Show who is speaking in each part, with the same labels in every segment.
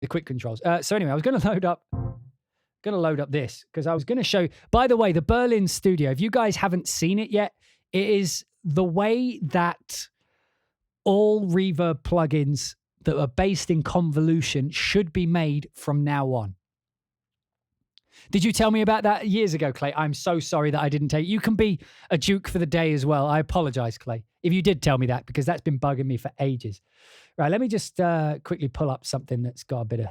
Speaker 1: the quick controls. So anyway, I was going to load up this because I was going to show. By the way, the Berlin Studio. If you guys haven't seen it yet, it is the way that all Reverb plugins that are based in convolution should be made from now on. Did you tell me about that years ago, Clay? I'm so sorry that I didn't tell you. You can be a Duke for the day as well. I apologize, Clay, if you did tell me that, because that's been bugging me for ages. Right, let me just quickly pull up something that's got a bit of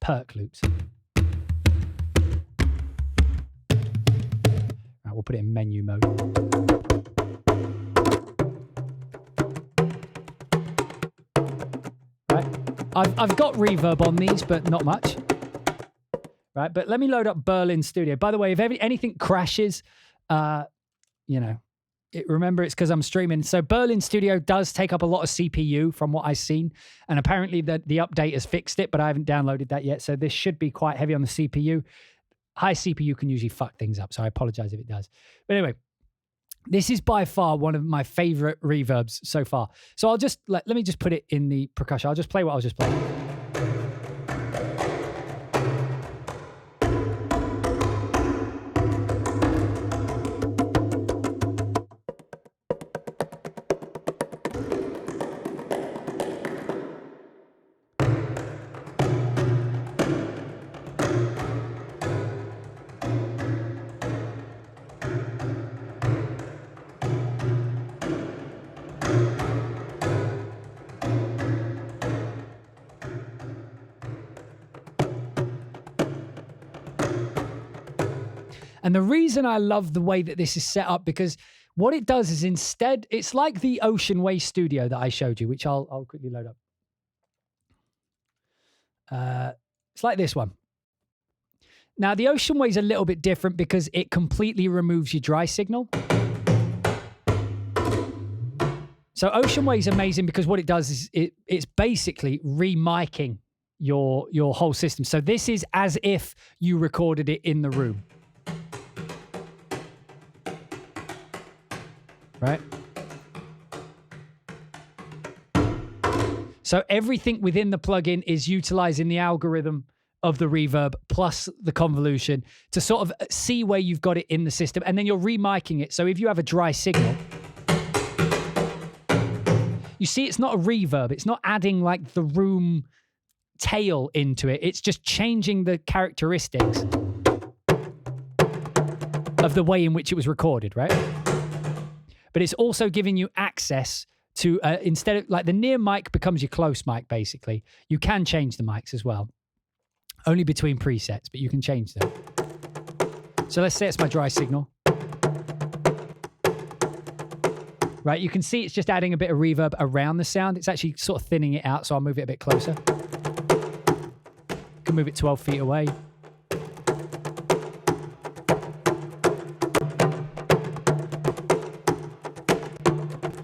Speaker 1: perk loops. Right, we'll put it in menu mode. Right, I've got reverb on these, but not much. Right, but let me load up Berlin Studio. By the way, if anything crashes, remember it's because I'm streaming. So Berlin Studio does take up a lot of CPU from what I've seen, and apparently the update has fixed it, but I haven't downloaded that yet. So this should be quite heavy on the CPU. High CPU can usually fuck things up, so I apologize if it does. But anyway, this is by far one of my favorite reverbs so far. So I'll just let me just put it in the percussion. I'll just play what I was just playing. And the reason I love the way that this is set up, because what it does is instead, it's like the Ocean Way Studio that I showed you, which I'll quickly load up. It's like this one. Now, the Ocean Way is a little bit different because it completely removes your dry signal. So Ocean Way is amazing because what it does is it's basically remiking your whole system. So this is as if you recorded it in the room. Right? So everything within the plugin is utilizing the algorithm of the reverb plus the convolution to sort of see where you've got it in the system, and then you're remiking it. So if you have a dry signal, you see it's not a reverb. It's not adding like the room tail into it. It's just changing the characteristics of the way in which it was recorded, right? But it's also giving you access to, instead of like the near mic becomes your close mic, basically. You can change the mics as well. Only between presets, but you can change them. So let's say it's my dry signal. Right, you can see it's just adding a bit of reverb around the sound. It's actually sort of thinning it out, so I'll move it a bit closer. Can move it 12 feet away.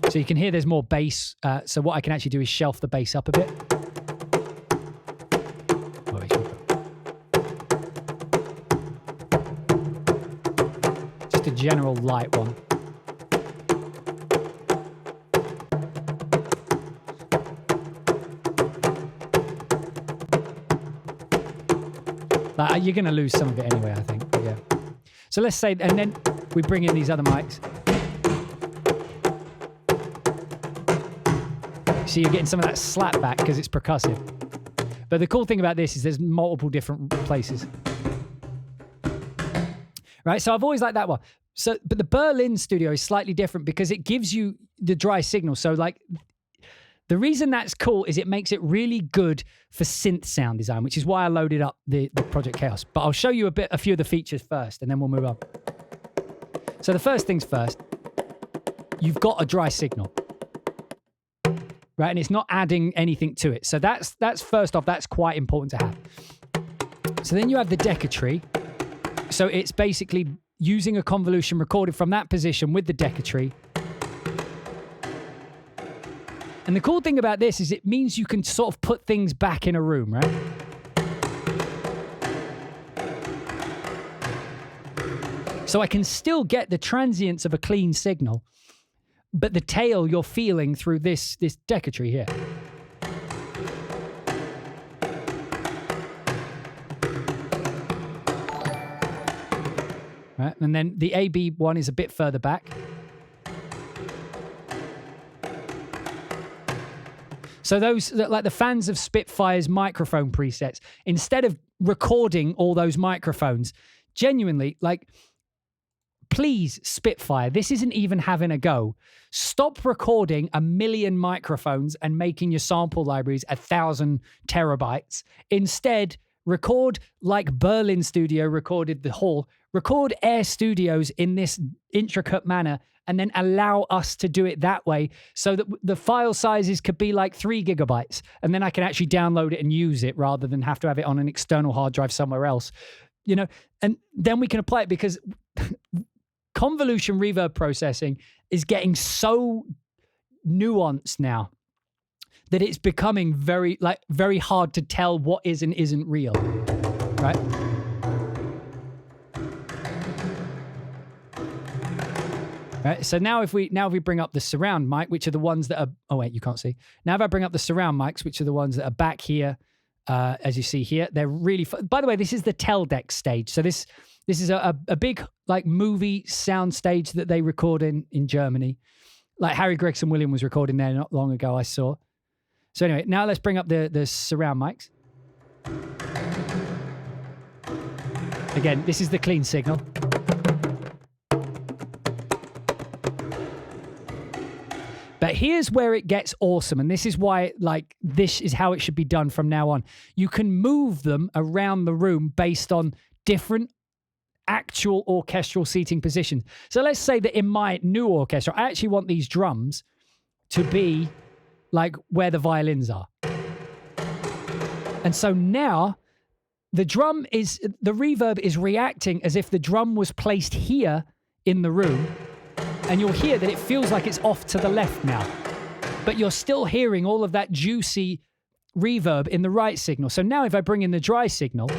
Speaker 1: So you can hear there's more bass. So what I can actually do is shelf the bass up a bit. Just a general light one. You're going to lose some of it anyway, I think. But yeah. So let's say, and then we bring in these other mics. So you're getting some of that slap back because it's percussive. But the cool thing about this is there's multiple different places. Right, so I've always liked that one. So, but the Berlin Studio is slightly different because it gives you the dry signal. So like, the reason that's cool is it makes it really good for synth sound design, which is why I loaded up the Project Chaos. But I'll show you a few of the features first, and then we'll move on. So the first things first, you've got a dry signal, right? And it's not adding anything to it. So that's first off, that's quite important to have. So then you have the Deca tree. So it's basically using a convolution recorded from that position with the Deca tree. And the cool thing about this is it means you can sort of put things back in a room, right? So I can still get the transients of a clean signal, but the tail you're feeling through this Deca tree here. right? And then the AB one is a bit further back. So those, like the fans of Spitfire's microphone presets, instead of recording all those microphones, genuinely, like, please, Spitfire, this isn't even having a go. Stop recording 1 million microphones and making your sample libraries 1,000 terabytes. Instead, record like Berlin Studio recorded the Hall. Record Air Studios in this intricate manner, and then allow us to do it that way so that the file sizes could be like 3 gigabytes. And then I can actually download it and use it rather than have to have it on an external hard drive somewhere else. You know, and then we can apply it, because convolution reverb processing is getting so nuanced now that it's becoming very hard to tell what is and isn't real, right? Right, so now if we bring up the surround mic, which are the ones that are, oh wait, you can't see. Now if I bring up the surround mics, which are the ones that are back here, as you see here, they're really by the way, this is the Teldex stage. So this is a big like movie sound stage that they record in Germany. Like Harry Gregson Williams was recording there not long ago, I saw. So anyway, now let's bring up the surround mics. Again, this is the clean signal. But here's where it gets awesome, and this is why, like, this is how it should be done from now on. You can move them around the room based on different actual orchestral seating positions. So let's say that in my new orchestra, I actually want these drums to be like where the violins are. And so now the reverb is reacting as if the drum was placed here in the room. And you'll hear that it feels like it's off to the left now. But you're still hearing all of that juicy reverb in the right signal. So now if I bring in the dry signal,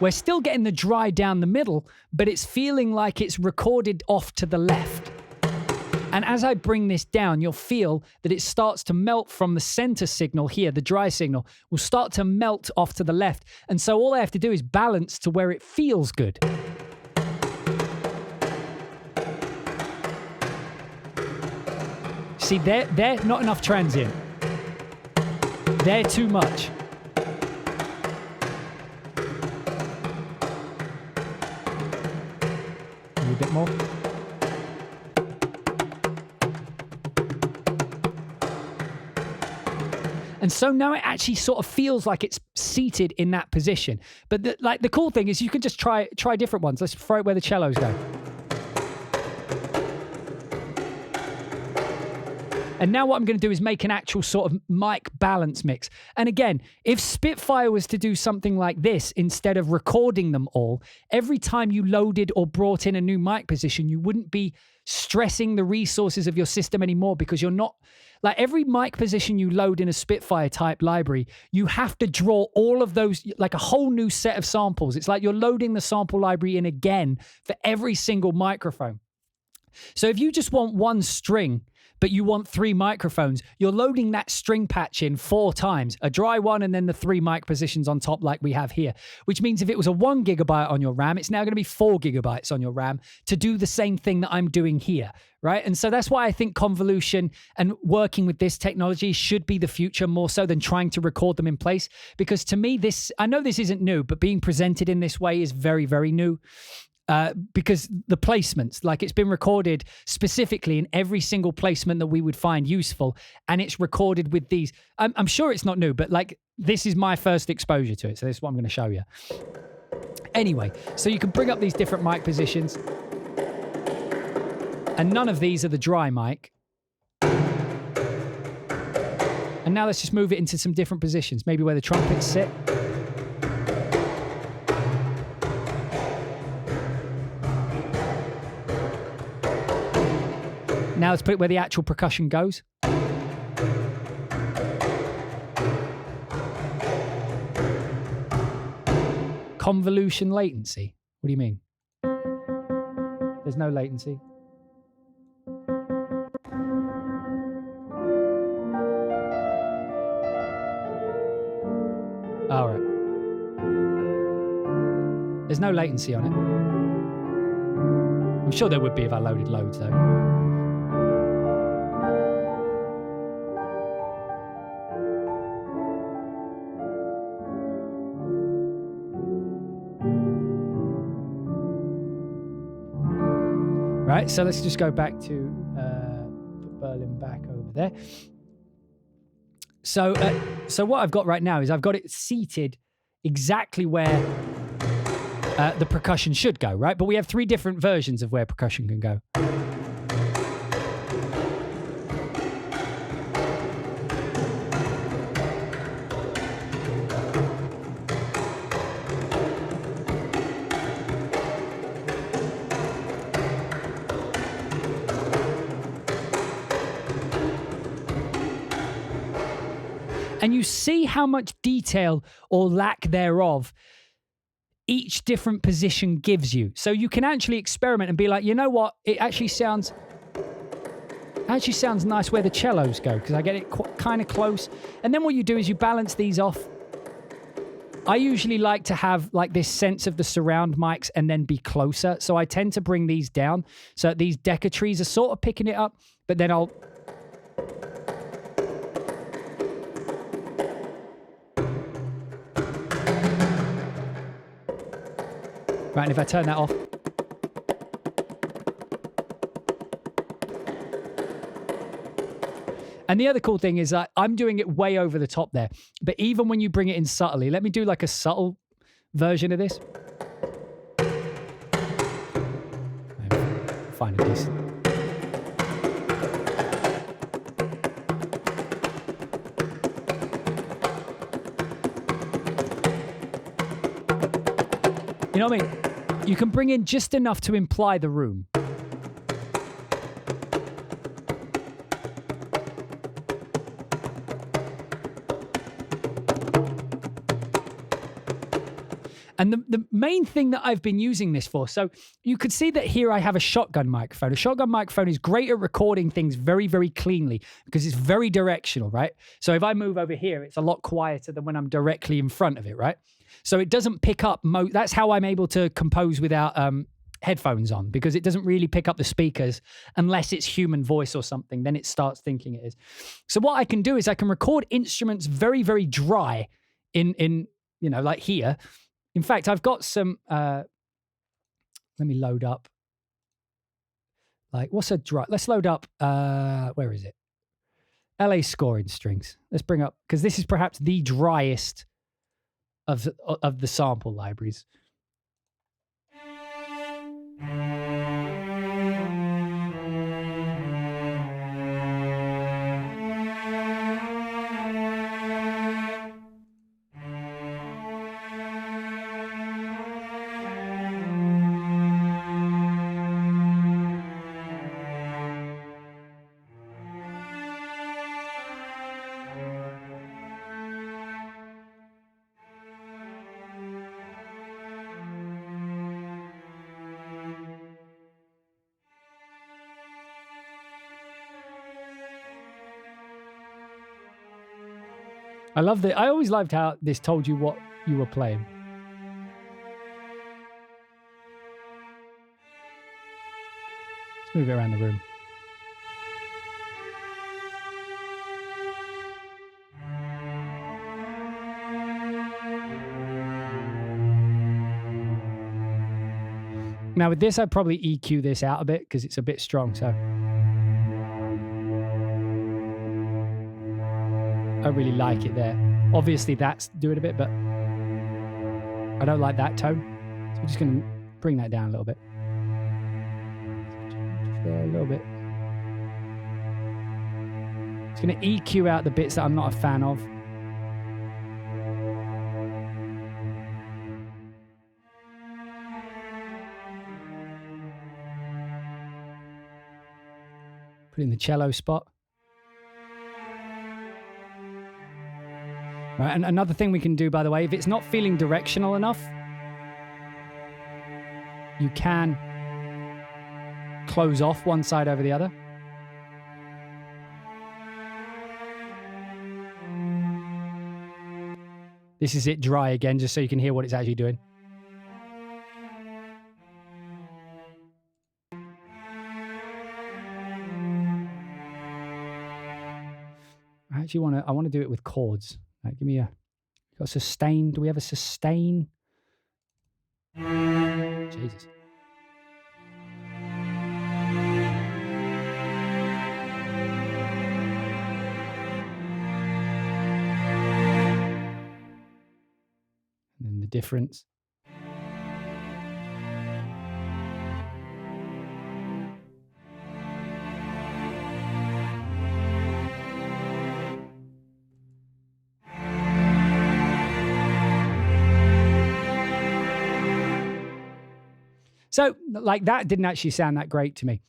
Speaker 1: we're still getting the dry down the middle, but it's feeling like it's recorded off to the left. And as I bring this down, you'll feel that it starts to melt from the center signal here. The dry signal will start to melt off to the left. And so all I have to do is balance to where it feels good. See, they're not enough transient. They're too much. Maybe a bit more. And so now it actually sort of feels like it's seated in that position. But the cool thing is you can just try different ones. Let's throw it where the cellos go. And now what I'm going to do is make an actual sort of mic balance mix. And again, if Spitfire was to do something like this, instead of recording them all, every time you loaded or brought in a new mic position, you wouldn't be stressing the resources of your system anymore, because you're not, like, every mic position you load in a Spitfire type library, you have to draw all of those, like a whole new set of samples. It's like you're loading the sample library in again for every single microphone. So if you just want one string, but you want 3 microphones, you're loading that string patch in 4 times, a dry one and then the 3 mic positions on top like we have here, which means if it was a 1 gigabyte on your RAM, it's now going to be 4 gigabytes on your RAM to do the same thing that I'm doing here, right? And so that's why I think convolution and working with this technology should be the future more so than trying to record them in place. Because to me, I know this isn't new, but being presented in this way is very, very new. Because the placements, like, it's been recorded specifically in every single placement that we would find useful, and it's recorded with these. I'm sure it's not new, but like, this is my first exposure to it, so this is what I'm going to show you. Anyway, so you can bring up these different mic positions, and none of these are the dry mic. And now let's just move it into some different positions, maybe where the trumpets sit. Now let's put it where the actual percussion goes. Convolution latency. What do you mean? There's no latency. All right. There's no latency on it. I'm sure there would be if I loaded loads, though. Right, so let's just go back to put Berlin back over there. So what I've got right now is I've got it seated exactly where the percussion should go, right? But we have 3 different versions of where percussion can go. And you see how much detail or lack thereof each different position gives you. So you can actually experiment and be like, you know what? It actually sounds nice where the cellos go, because I get it kind of close. And then what you do is you balance these off. I usually like to have like this sense of the surround mics and then be closer. So I tend to bring these down. So these Decca trees are sort of picking it up, but then I'll... Right, and if I turn that off... And the other cool thing is that I'm doing it way over the top there. But even when you bring it in subtly, let me do like a subtle version of this. Find a decent. You know what I mean? You can bring in just enough to imply the room. And the main thing that I've been using this for, so you could see that here I have a shotgun microphone. A shotgun microphone is great at recording things very, very cleanly because it's very directional, right? So if I move over here, it's a lot quieter than when I'm directly in front of it, right? So it doesn't pick up, that's how I'm able to compose without headphones on, because it doesn't really pick up the speakers unless it's human voice or something, then it starts thinking it is. So what I can do is I can record instruments very, very dry in you know, like here. In fact, I've got some, let me load up, like, what's a dry, let's load up, where is it? LA scoring strings. Let's bring up, because this is perhaps the driest of the sample libraries. I love that. I always loved how this told you what you were playing. Let's move it around the room. Now with this, I'd probably EQ this out a bit because it's a bit strong, so. I really like it there. Obviously that's doing a bit, but I don't like that tone. So we're just going to bring that down a little bit. Just there a little bit. It's going to EQ out the bits that I'm not a fan of. Put in the cello spot. Right, and another thing we can do, by the way, if it's not feeling directional enough, you can close off one side over the other. This is it dry again, just so you can hear what it's actually doing. I want to do it with chords. Give me got a sustain. Do we have a sustain? Jesus. And then the difference. So like that didn't actually sound that great to me,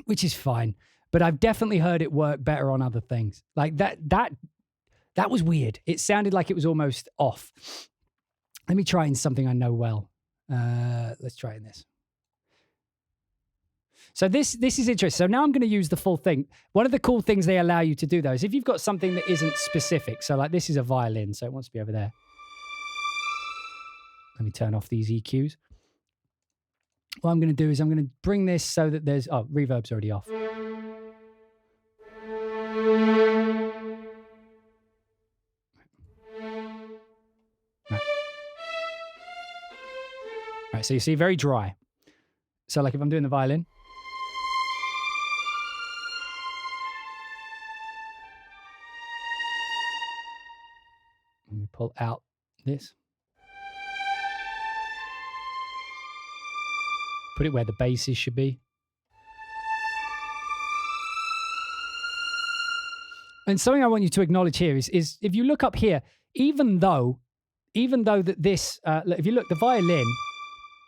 Speaker 1: which is fine. But I've definitely heard it work better on other things. Like that was weird. It sounded like it was almost off. Let me try in something I know well. Let's try in this. So this is interesting. So now I'm going to use the full thing. One of the cool things they allow you to do though is if you've got something that isn't specific. So like this is a violin, so it wants to be over there. Let me turn off these EQs. What I'm going to do is I'm going to bring this so that there's... Oh, reverb's already off. Right, so you see, very dry. So like if I'm doing the violin... Let me pull out this. Put it where the basses should be. And something I want you to acknowledge here is if you look up here, even though that this, if you look, the violin,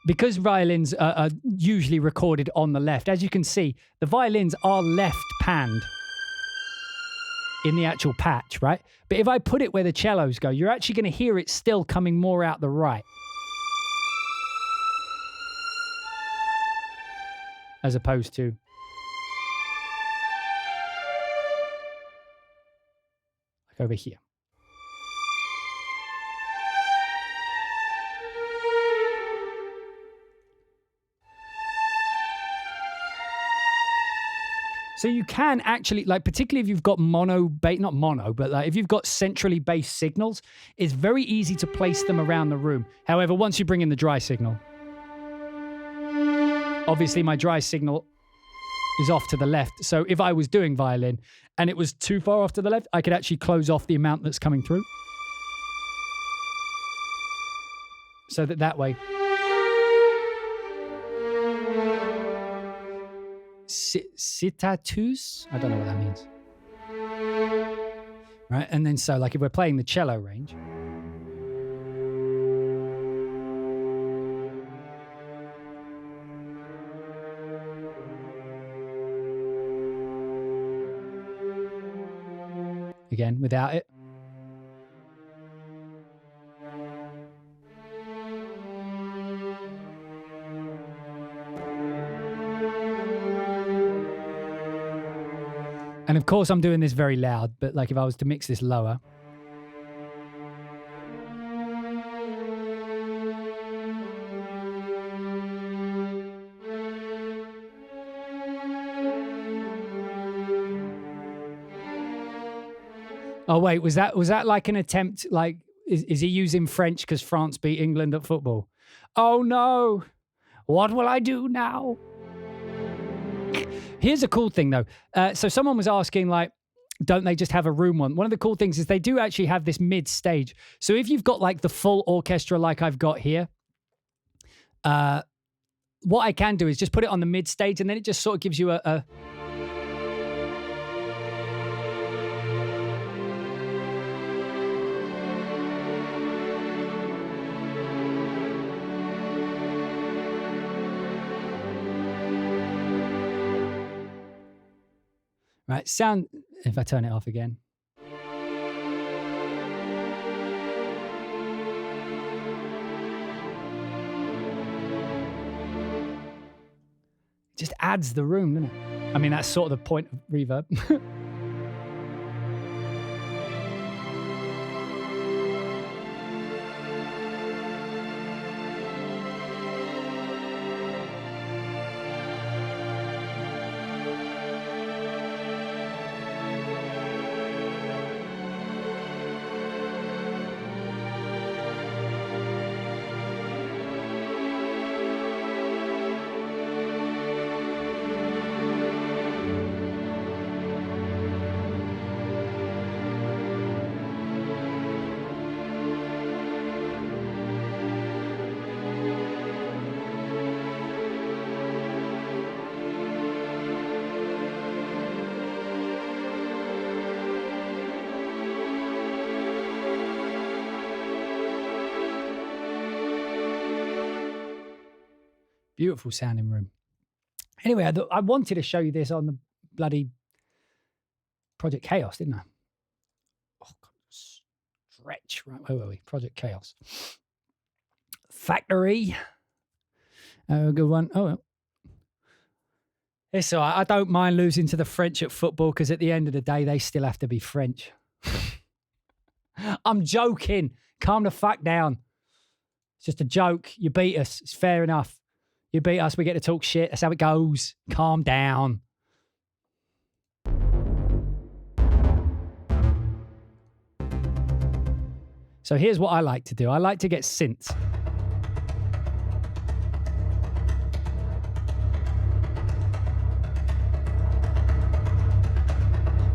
Speaker 1: because violins are usually recorded on the left, as you can see, the violins are left panned in the actual patch, right? But if I put it where the cellos go, you're actually going to hear it still coming more out the right. As opposed to like over here. So you can actually, like, particularly if you've got not mono, but like if you've got centrally based signals, it's very easy to place them around the room. However, once you bring in the dry signal, obviously my dry signal is off to the left. So if I was doing violin and it was too far off to the left, I could actually close off the amount that's coming through. So that way. Citatus? I don't know what that means. Right, and then so like if we're playing the cello range. Again, without it. And of course, I'm doing this very loud, but like if I was to mix this lower. Oh wait, was that like an attempt? Like, is he using French because France beat England at football? Oh no! What will I do now? Here's a cool thing though. So someone was asking, like, don't they just have a room one? One of the cool things is they do actually have this mid stage. So if you've got like the full orchestra, like I've got here, what I can do is just put it on the mid stage, and then it just sort of gives you a right, sound, if I turn it off again. Just adds the room, doesn't it? I mean, that's sort of the point of reverb. Beautiful sounding room. Anyway, I wanted to show you this on the bloody Project Chaos, didn't I? Oh, God. Stretch. Right, where were we? Project Chaos. Factory. Oh, good one. Oh, well. It's all right. I don't mind losing to the French at football because at the end of the day, they still have to be French. I'm joking. Calm the fuck down. It's just a joke. You beat us. It's fair enough. You beat us. We get to talk shit. That's how it goes. Calm down. So here's what I like to do. I like to get synths.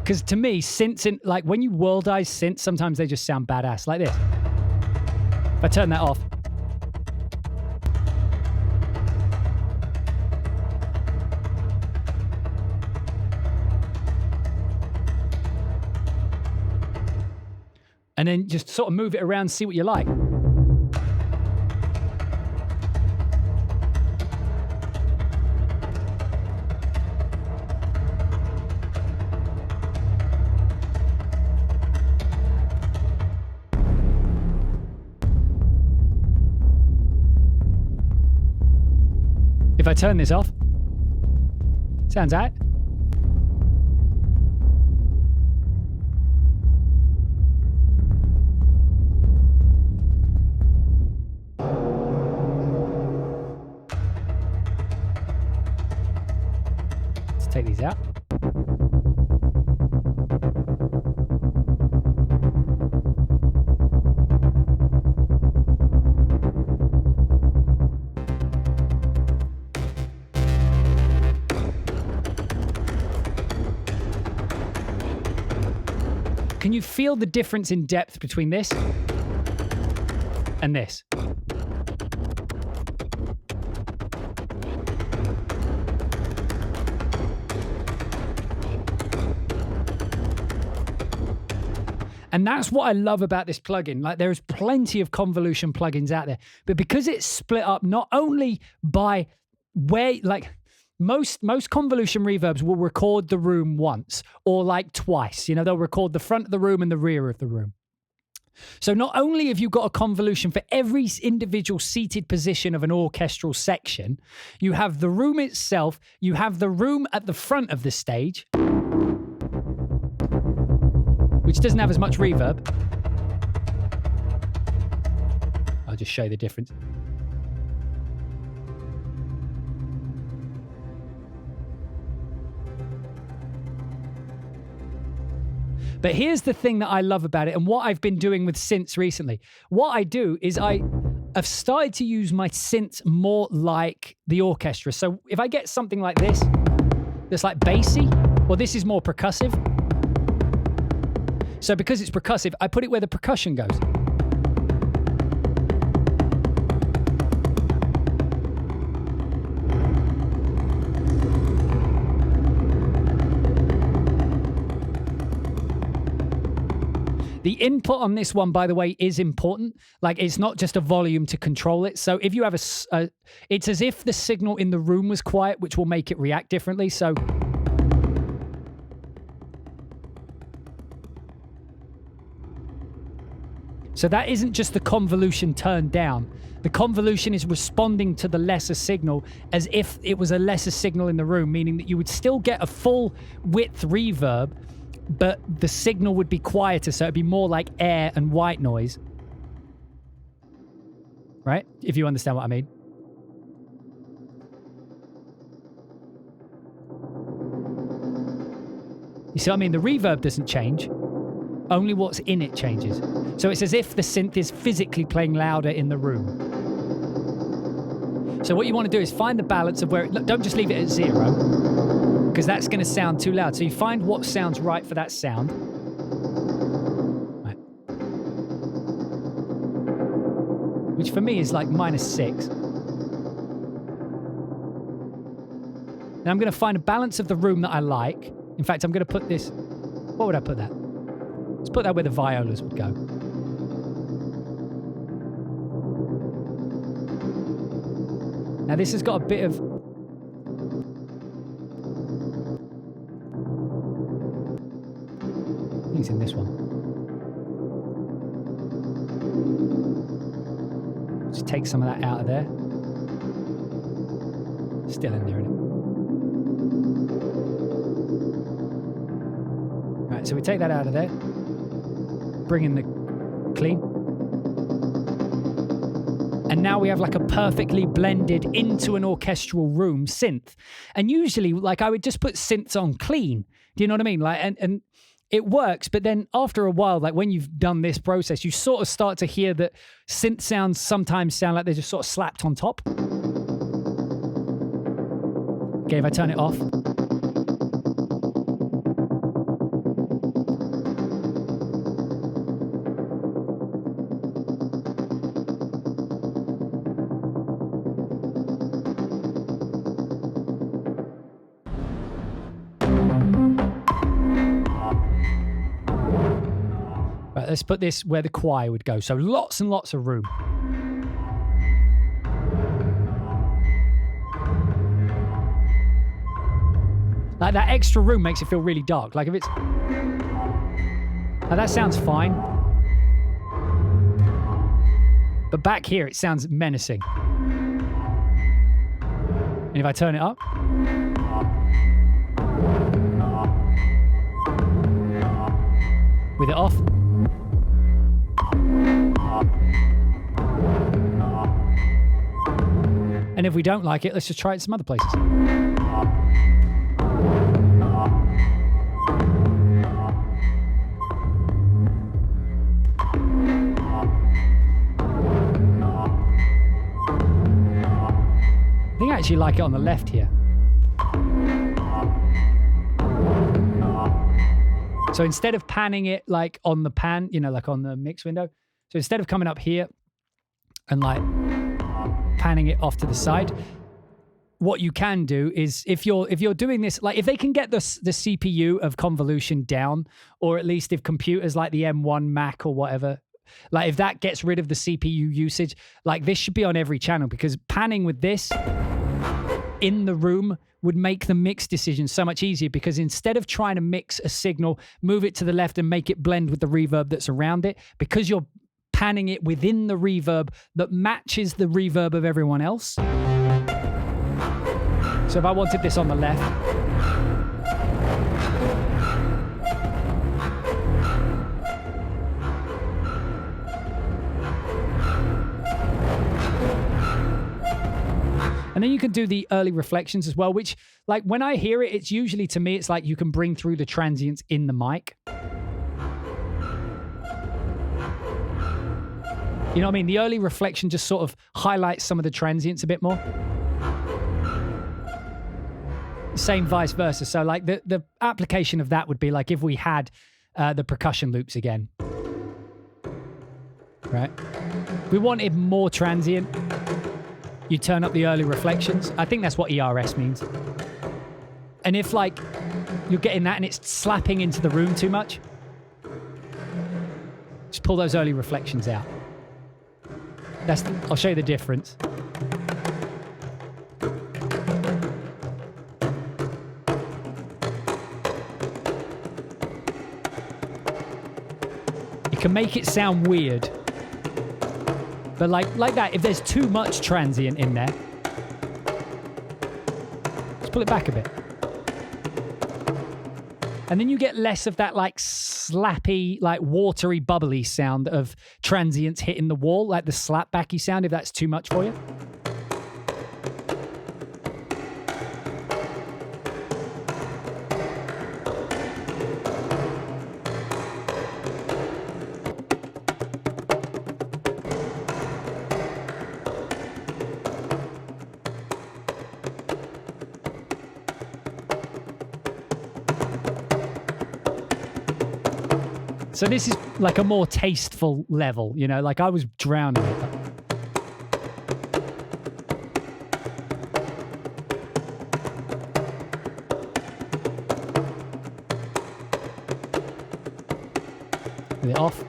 Speaker 1: Because to me, synths, like when you worldize synths, sometimes they just sound badass, like this. If I turn that off. And then just sort of move it around, see what you like. If I turn this off, sounds out. Let's take these out. Can you feel the difference in depth between this and this? And that's what I love about this plugin. Like, there's plenty of convolution plugins out there, but because it's split up not only by where, like, most convolution reverbs will record the room once or like twice. You know, they'll record the front of the room and the rear of the room. So not only have you got a convolution for every individual seated position of an orchestral section, you have the room itself, you have the room at the front of the stage, which doesn't have as much reverb. I'll just show you the difference. But here's the thing that I love about it and what I've been doing with synths recently. What I do is I have started to use my synths more like the orchestra. So if I get something like this, that's like bassy, well, this is more percussive. So because it's percussive, I put it where the percussion goes. The input on this one, by the way, is important. Like, it's not just a volume to control it. So if you have it's as if the signal in the room was quiet, which will make it react differently. So that isn't just the convolution turned down. The convolution is responding to the lesser signal as if it was a lesser signal in the room, meaning that you would still get a full width reverb, but the signal would be quieter, so it'd be more like air and white noise. Right? If you understand what I mean. You see what I mean? The reverb doesn't change. Only what's in it changes. So it's as if the synth is physically playing louder in the room. So what you want to do is find the balance of where don't just leave it at 0, because that's going to sound too loud. So you find what sounds right for that sound. Right. Which for me is like -6. Now I'm going to find a balance of the room that I like. In fact, I'm going to put this... What would I put that? Let's put that where the violas would go. Now this has got a bit of... I think it's in this one. Just take some of that out of there. Still in there, isn't it? Right, so we take that out of there. Bring in the clean. And now we have like a perfectly blended into an orchestral room synth. And usually, like, I would just put synths on clean. Do you know what I mean? Like, and it works, but then after a while, like when you've done this process, you sort of start to hear that synth sounds sometimes sound like they're just sort of slapped on top. Okay, if I turn it off. Right, let's put this where the choir would go. So lots and lots of room. Like that extra room makes it feel really dark. Like if it's... Now that sounds fine. But back here it sounds menacing. And if I turn it up... with it off... and if we don't like it, let's just try it some other places. I think I actually like it on the left here. So instead of panning it like on the pan, you know, like on the mix window, so instead of coming up here and like panning it off to the side, what you can do is if you're doing this, like if they can get the CPU of convolution down, or at least if computers like the M1 Mac or whatever, like if that gets rid of the CPU usage, like this should be on every channel, because panning with this in the room would make the mix decision so much easier, because instead of trying to mix a signal, move it to the left and make it blend with the reverb that's around it, because you're panning it within the reverb that matches the reverb of everyone else. So if I wanted this on the left, and then you can do the early reflections as well, which, like, when I hear it, it's usually, to me, it's like you can bring through the transients in the mic. You know what I mean? The early reflection just sort of highlights some of the transients a bit more. Same vice versa. So, like, the application of that would be like if we had the percussion loops again. Right? We wanted more transient. You turn up the early reflections. I think that's what ERS means. And if, like, you're getting that and it's slapping into the room too much, just pull those early reflections out. I'll show you the difference. You can make it sound weird. But like that, if there's too much transient in there, just pull it back a bit. And then you get less of that like slappy, like watery, bubbly sound of transients hitting the wall, like the slapbacky sound, if that's too much for you. So this is like a more tasteful level, you know, like I was drowning in it. With it off.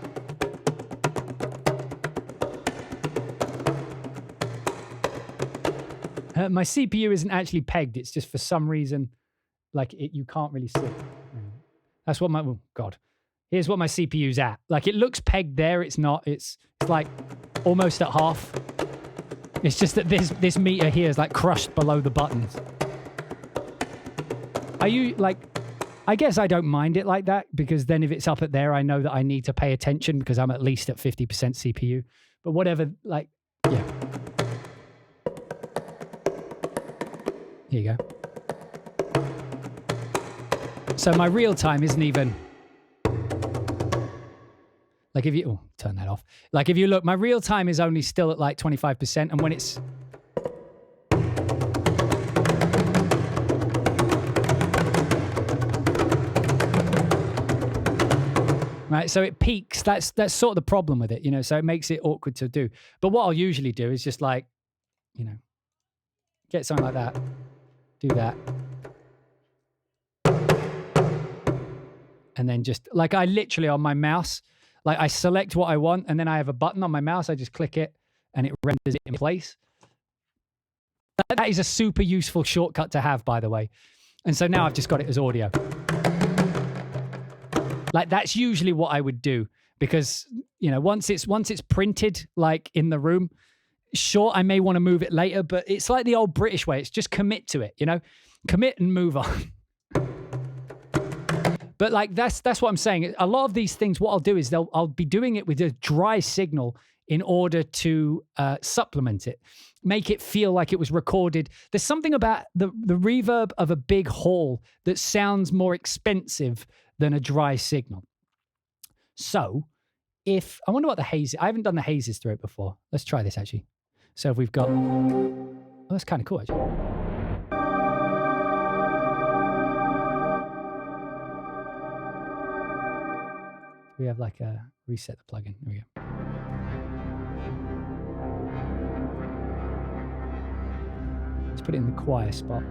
Speaker 1: My CPU isn't actually pegged. It's just for some reason, like you can't really see it. That's what my, oh God. Here's what my CPU's at. Like it looks pegged there. It's not. It's like almost at half. It's just that this meter here is like crushed below the buttons. Are you like, I guess I don't mind it like that because then if it's up at there, I know that I need to pay attention because I'm at least at 50% CPU. But whatever, like, yeah. Here you go. So my real time isn't even... Like if you, oh, turn that off. Like if you look, my real time is only still at like 25%. And when it's, right, so it peaks. That's sort of the problem with it, you know, so it makes it awkward to do. But what I'll usually do is just like, you know, get something like that, do that. And then just like I literally on my mouse, like I select what I want and then I have a button on my mouse. I just click it and it renders it in place. That is a super useful shortcut to have, by the way. And so now I've just got it as audio. Like that's usually what I would do because, you know, once it's printed like in the room, sure, I may want to move it later, but it's like the old British way. It's just commit to it, you know, commit and move on. But like that's what I'm saying. A lot of these things, what I'll do is I'll be doing it with a dry signal in order to supplement it, make it feel like it was recorded. There's something about the reverb of a big hall that sounds more expensive than a dry signal. So if I wonder what the haze, I haven't done the hazes through it before. Let's try this actually. So if we've got, oh, that's kind of cool actually. We have like a reset the plugin. There we go. Let's put it in the choir spot.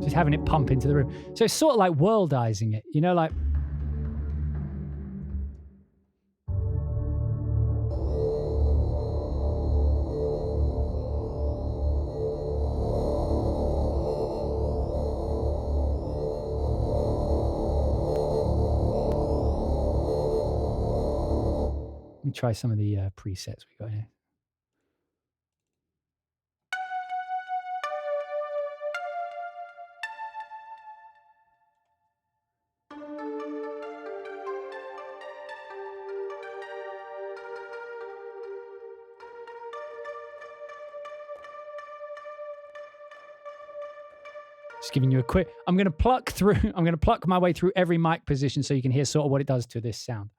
Speaker 1: Just having it pump into the room. So it's sort of like worldizing it, you know, like. Let me try some of the presets we got here. Just giving you a quick, I'm going to pluck my way through every mic position so you can hear sort of what it does to this sound.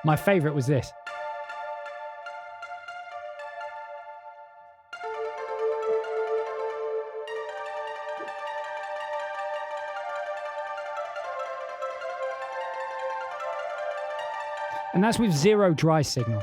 Speaker 1: My favorite was this. And that's with zero dry signal.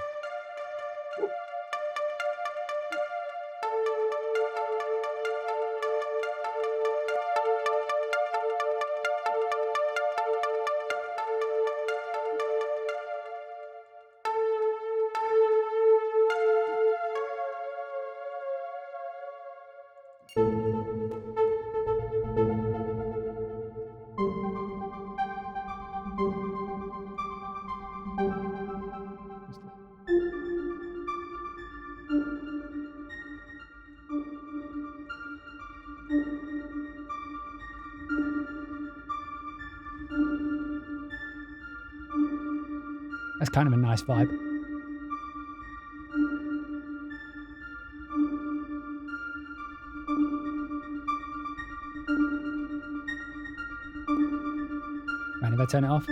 Speaker 1: kind of a nice vibe. Right, if I turn it off.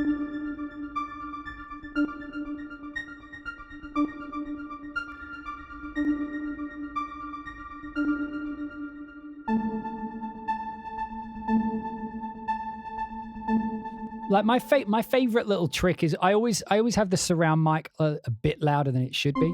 Speaker 1: Like my favorite little trick is I always have the surround mic a bit louder than it should be.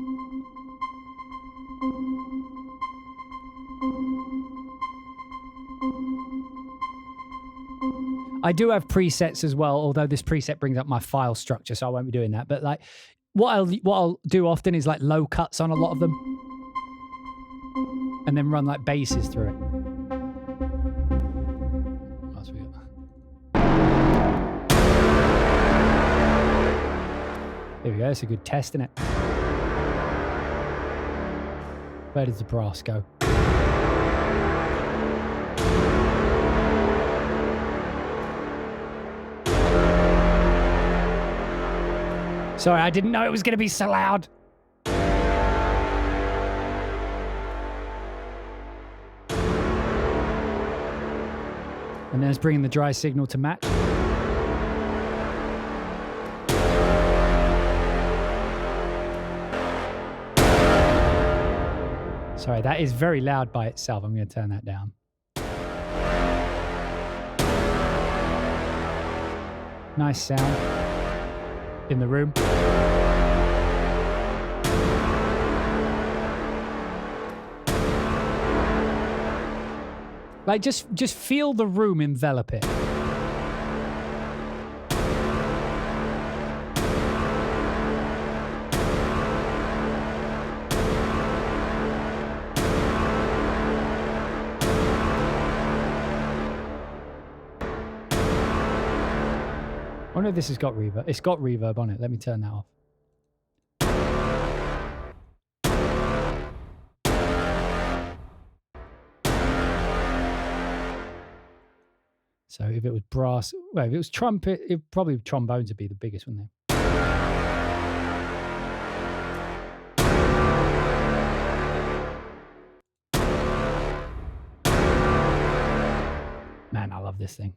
Speaker 1: I do have presets as well, although this preset brings up my file structure, so I won't be doing that. But like what I'll do often is like low cuts on a lot of them, and then run like basses through it. There we go, that's a good test, isn't it? Where does the brass go? Sorry, I didn't know it was going to be so loud. And then it's bringing the dry signal to match. Sorry, that is very loud by itself. I'm going to turn that down. Nice sound in the room. Like just feel the room envelop it. Oh no, this has got reverb. It's got reverb on it. Let me turn that off. So if it was brass, well, if it was trumpet, probably trombones would be the biggest, wouldn't they? Man, I love this thing.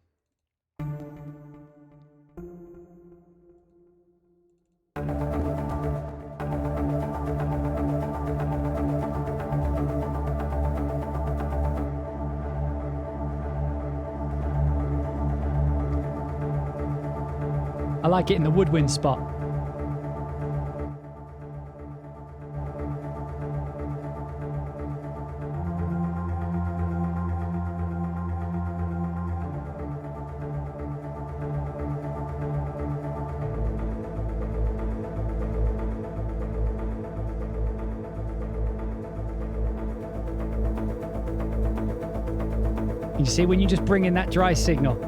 Speaker 1: I like it in the woodwind spot. You see when you just bring in that dry signal.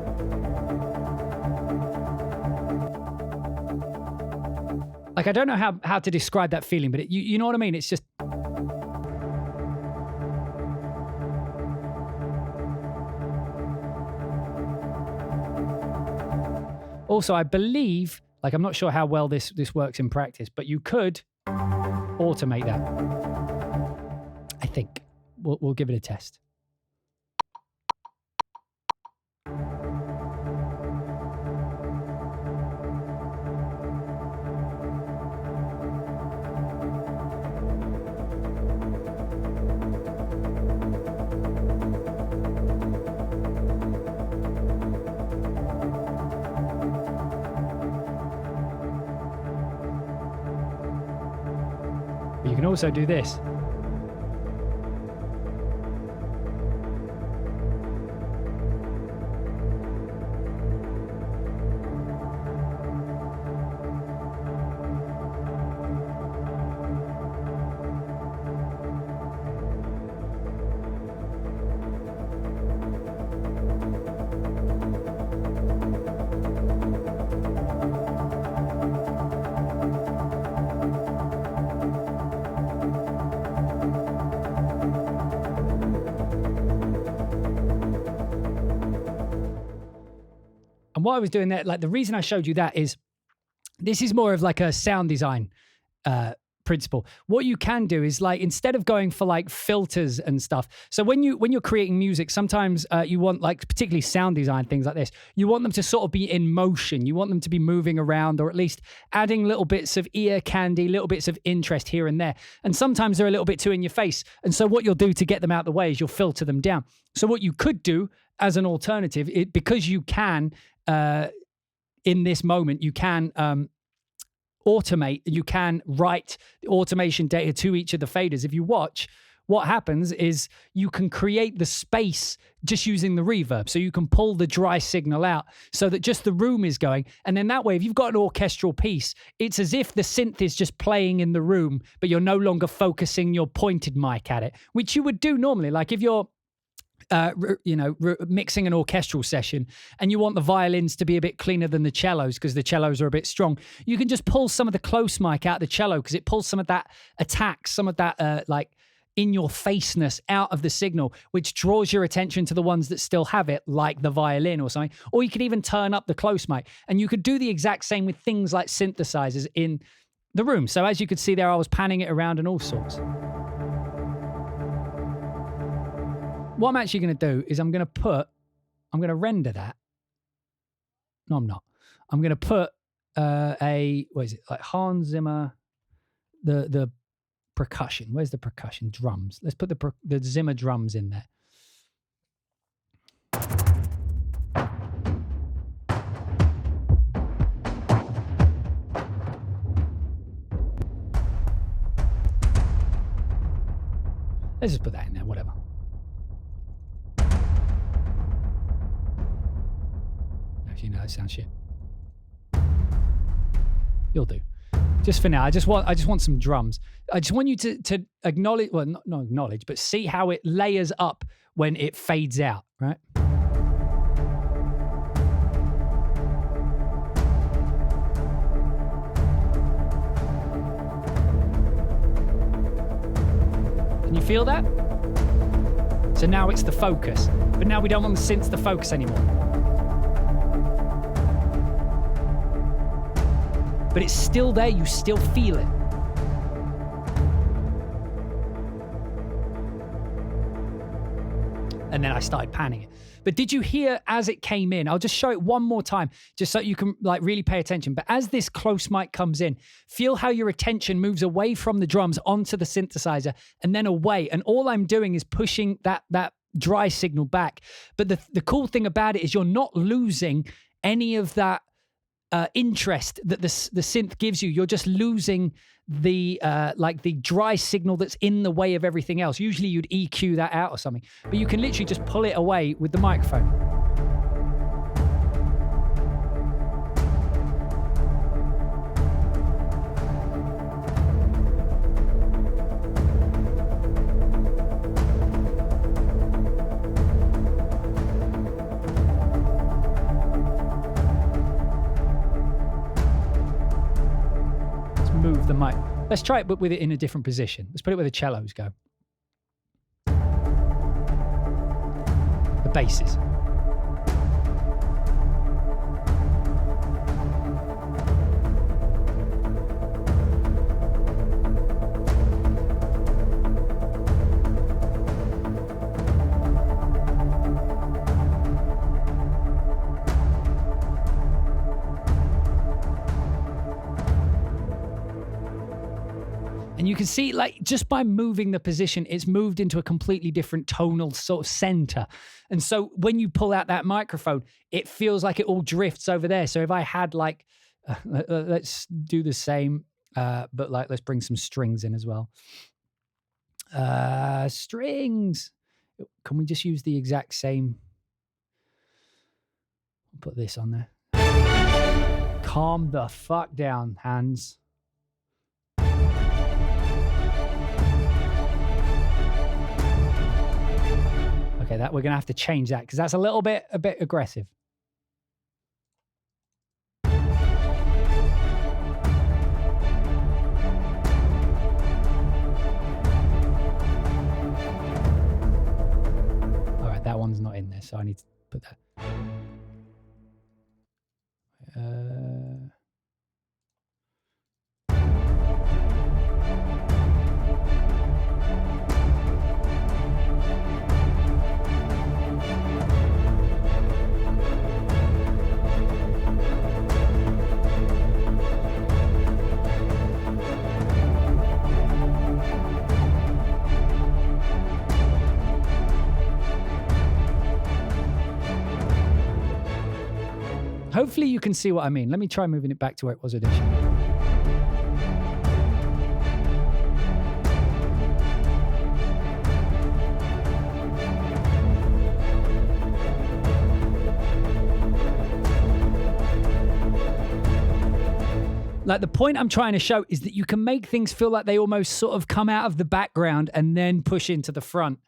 Speaker 1: Like, I don't know how to describe that feeling, but you know what I mean? It's just... Also, I believe, like, I'm not sure how well this works in practice, but you could automate that. I think. We'll give it a test. You can also do this. And what I was doing there, like the reason I showed you that is this is more of like a sound design principle. What you can do is like, instead of going for like filters and stuff, so when you're creating music, sometimes you want, like, particularly sound design things like this, you want them to sort of be in motion. You want them to be moving around, or at least adding little bits of ear candy, little bits of interest here and there. And sometimes they're a little bit too in your face. And so what you'll do to get them out of the way is you'll filter them down. So what you could do as an alternative, because you can in this moment, you can automate, you can write automation data to each of the faders. If you watch, what happens is you can create the space just using the reverb. So you can pull the dry signal out so that just the room is going. And then that way, if you've got an orchestral piece, it's as if the synth is just playing in the room, but you're no longer focusing your pointed mic at it, which you would do normally. Like if you're mixing an orchestral session and you want the violins to be a bit cleaner than the cellos because the cellos are a bit strong, you can just pull some of the close mic out of the cello because it pulls some of that attack, some of that like in your faceness out of the signal, which draws your attention to the ones that still have it, like the violin or something. Or you could even turn up the close mic, and you could do the exact same with things like synthesizers in the room. So as you could see there, I was panning it around and all sorts. What I'm actually going to do is I'm going to render that. No, I'm not. I'm going to put what is it? Like Hans Zimmer, the percussion. Where's the percussion? Drums. Let's put the Zimmer drums in there. Let's just put that in there, whatever. Actually, no, that sounds shit. You'll do. Just for now, I just want some drums. I just want you to acknowledge, well, not acknowledge, but see how it layers up when it fades out, right? Can you feel that? So now it's the focus, but now we don't want the synths to focus anymore. But it's still there, you still feel it. And then I started panning it. But did you hear as it came in? I'll just show it one more time, just so you can like really pay attention. But as this close mic comes in, feel how your attention moves away from the drums onto the synthesizer and then away. And all I'm doing is pushing that dry signal back. But the cool thing about it is you're not losing any of that interest that the synth gives you. You're just losing the dry signal that's in the way of everything else. Usually you'd EQ that out or something, but you can literally just pull it away with the microphone. Move the mic. Let's try it, but with it in a different position. Let's put it where the cellos go. The basses. And you can see, like, just by moving the position, it's moved into a completely different tonal sort of center. And so when you pull out that microphone, it feels like it all drifts over there. So if I had like, let's do the same, but like, let's bring some strings in as well. Strings. Can we just use the exact same? I'll put this on there. Calm the fuck down, Hans. Okay, that we're gonna have to change that because that's a bit aggressive. All right, that one's not in there, so I need to put that. Hopefully you can see what I mean. Let me try moving it back to where it was initially. Like the point I'm trying to show is that you can make things feel like they almost sort of come out of the background and then push into the front.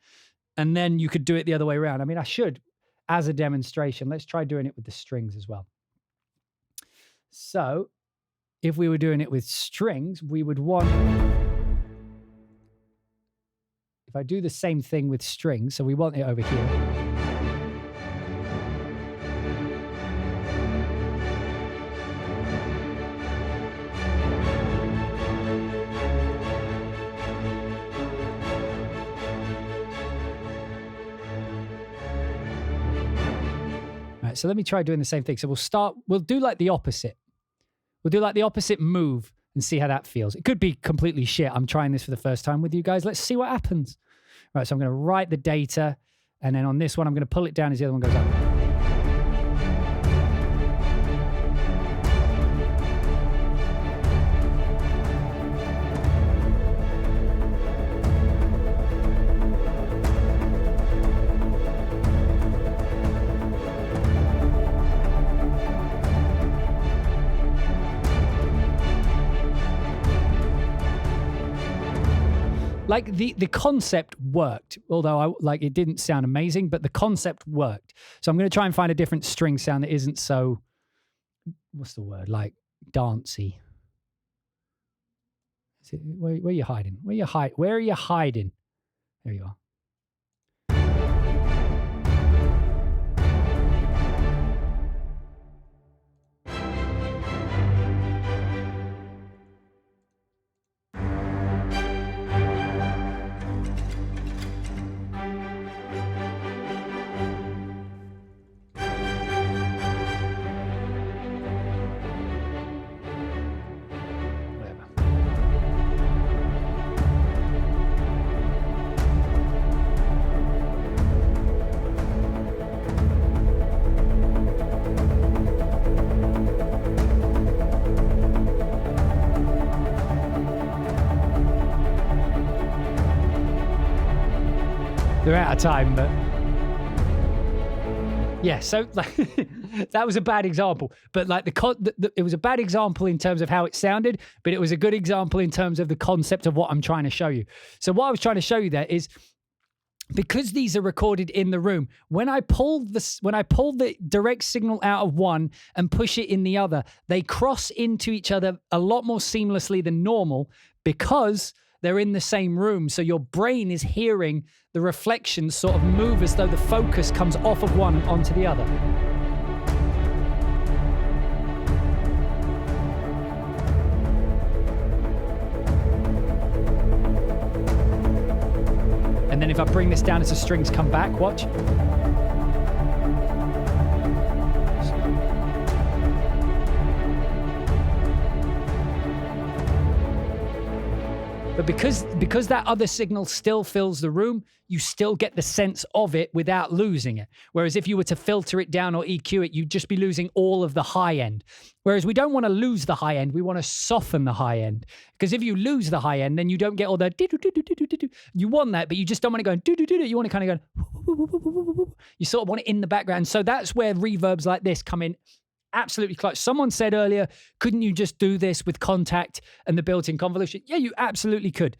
Speaker 1: And then you could do it the other way around. I mean, I should, as a demonstration. Let's try doing it with the strings as well. So if we were doing it with strings, we would want, if I do the same thing with strings, so we want it over here. So let me try doing the same thing. So we'll do like the opposite. We'll do like the opposite move and see how that feels. It could be completely shit. I'm trying this for the first time with you guys. Let's see what happens. Right, so I'm going to write the data. And then on this one, I'm going to pull it down as the other one goes up. Like the concept worked, although it didn't sound amazing, but the concept worked. So I'm going to try and find a different string sound that isn't so, what's the word, like dancey. Is it, where are you hiding? Where are you hiding? There you are. They're out of time, but yeah. So like, that was a bad example, but like it was a bad example in terms of how it sounded, but it was a good example in terms of the concept of what I'm trying to show you. So what I was trying to show you there is, because these are recorded in the room, when I pull the direct signal out of one and push it in the other, they cross into each other a lot more seamlessly than normal because they're in the same room. So your brain is hearing the reflections sort of move as though the focus comes off of one onto the other. And then if I bring this down as the strings come back, watch. But because that other signal still fills the room, you still get the sense of it without losing it. Whereas if you were to filter it down or EQ it, you'd just be losing all of the high end. Whereas we don't want to lose the high end, we want to soften the high end. Because if you lose the high end, then you don't get all the you want that, but you just don't want to go you want to kind of go you sort of want it in the background. So that's where reverbs like this come in absolutely clutch. Someone said earlier, couldn't you just do this with Contact and the built-in convolution? Yeah, you absolutely could.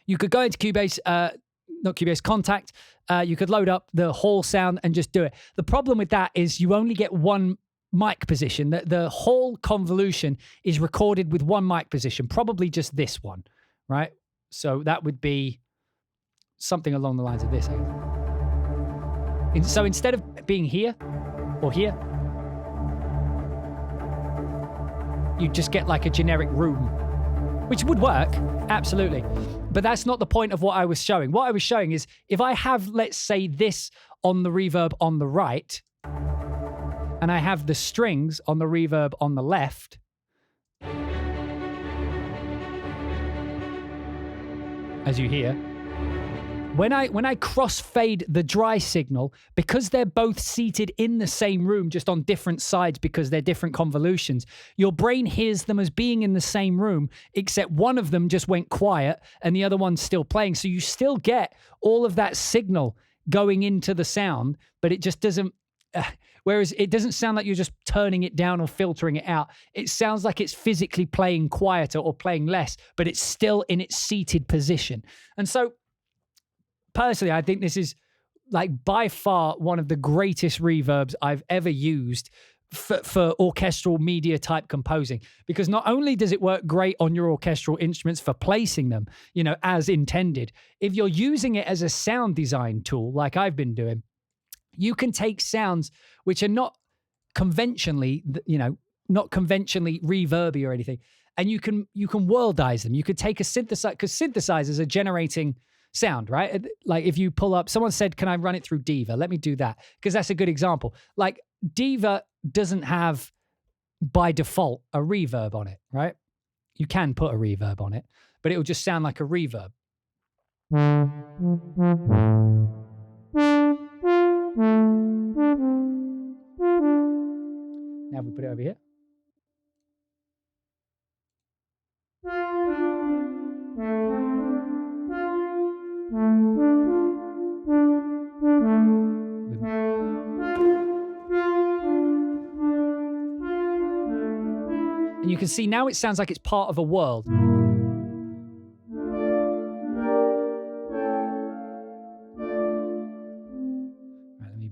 Speaker 1: You could go into Cubase, not Cubase, Contact. You could load up the Hall sound and just do it. The problem with that is you only get one mic position. The Hall convolution is recorded with one mic position, probably just this one, right? So that would be something along the lines of this. So instead of being here or here, you just get like a generic room, which would work, absolutely. But that's not the point of what I was showing. What I was showing is if I have, let's say, this on the reverb on the right, and I have the strings on the reverb on the left, as you hear, When I crossfade the dry signal, because they're both seated in the same room, just on different sides because they're different convolutions, your brain hears them as being in the same room, except one of them just went quiet and the other one's still playing. So you still get all of that signal going into the sound, but it just doesn't... whereas it doesn't sound like you're just turning it down or filtering it out. It sounds like it's physically playing quieter or playing less, but it's still in its seated position. And so... personally, I think this is like by far one of the greatest reverbs I've ever used for orchestral media type composing, because not only does it work great on your orchestral instruments for placing them, you know, as intended, if you're using it as a sound design tool, like I've been doing, you can take sounds which are not conventionally, you know, not conventionally reverby or anything, and you can worldize them. You could take a synthesizer, because synthesizers are generating sound, right? Like if you pull up, someone said, can I run it through Diva? Let me do that, because that's a good example. Like Diva doesn't have by default a reverb on it, right? You can put a reverb on it, but it'll just sound like a reverb. Now we put it over here. And you can see now it sounds like it's part of a world. Right, let me...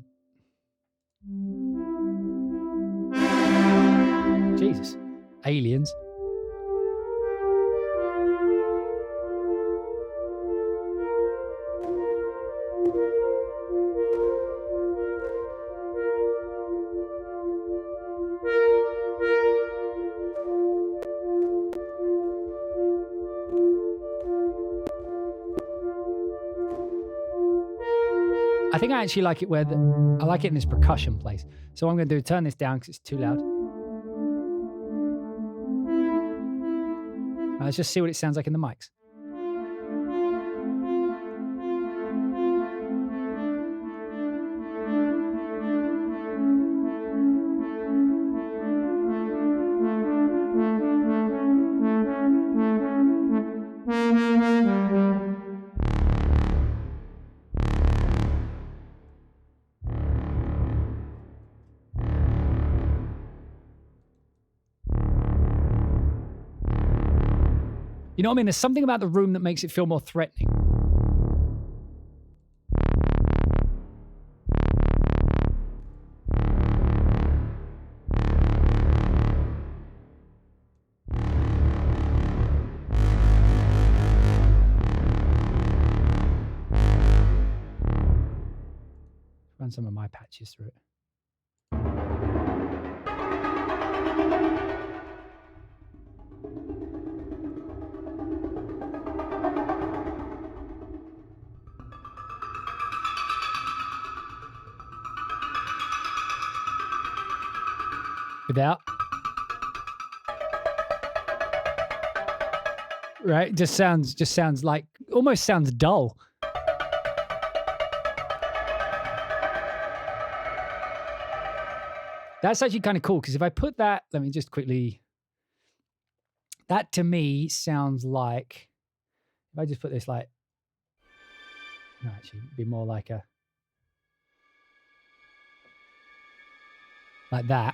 Speaker 1: Jesus. Aliens. I think I actually like it where I like it in this percussion place. So what I'm going to do is turn this down because it's too loud. Let's just see what it sounds like in the mics. You know what I mean? There's something about the room that makes it feel more threatening. Run some of my patches through it. Without. Right? Just sounds like, almost sounds dull. That's actually kind of cool, because if I put that, let me just quickly, that to me sounds like, if I just put this like, no, actually it'd be more like a, like that.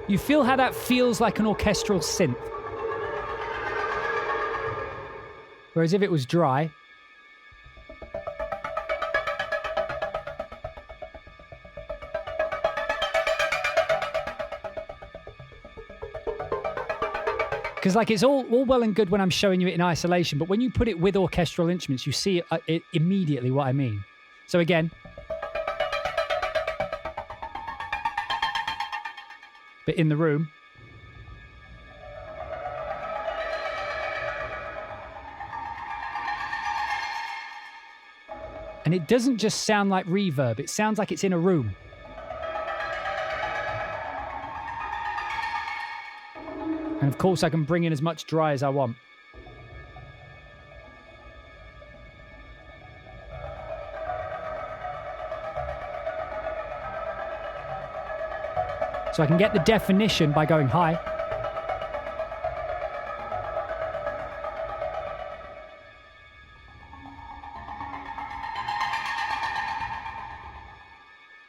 Speaker 1: You feel how that feels like an orchestral synth. Whereas if it was dry, because like it's all well and good when I'm showing you it in isolation, but when you put it with orchestral instruments, you see it immediately what I mean. So again, but in the room. And it doesn't just sound like reverb. It sounds like it's in a room. And of course, I can bring in as much dry as I want. So I can get the definition by going high.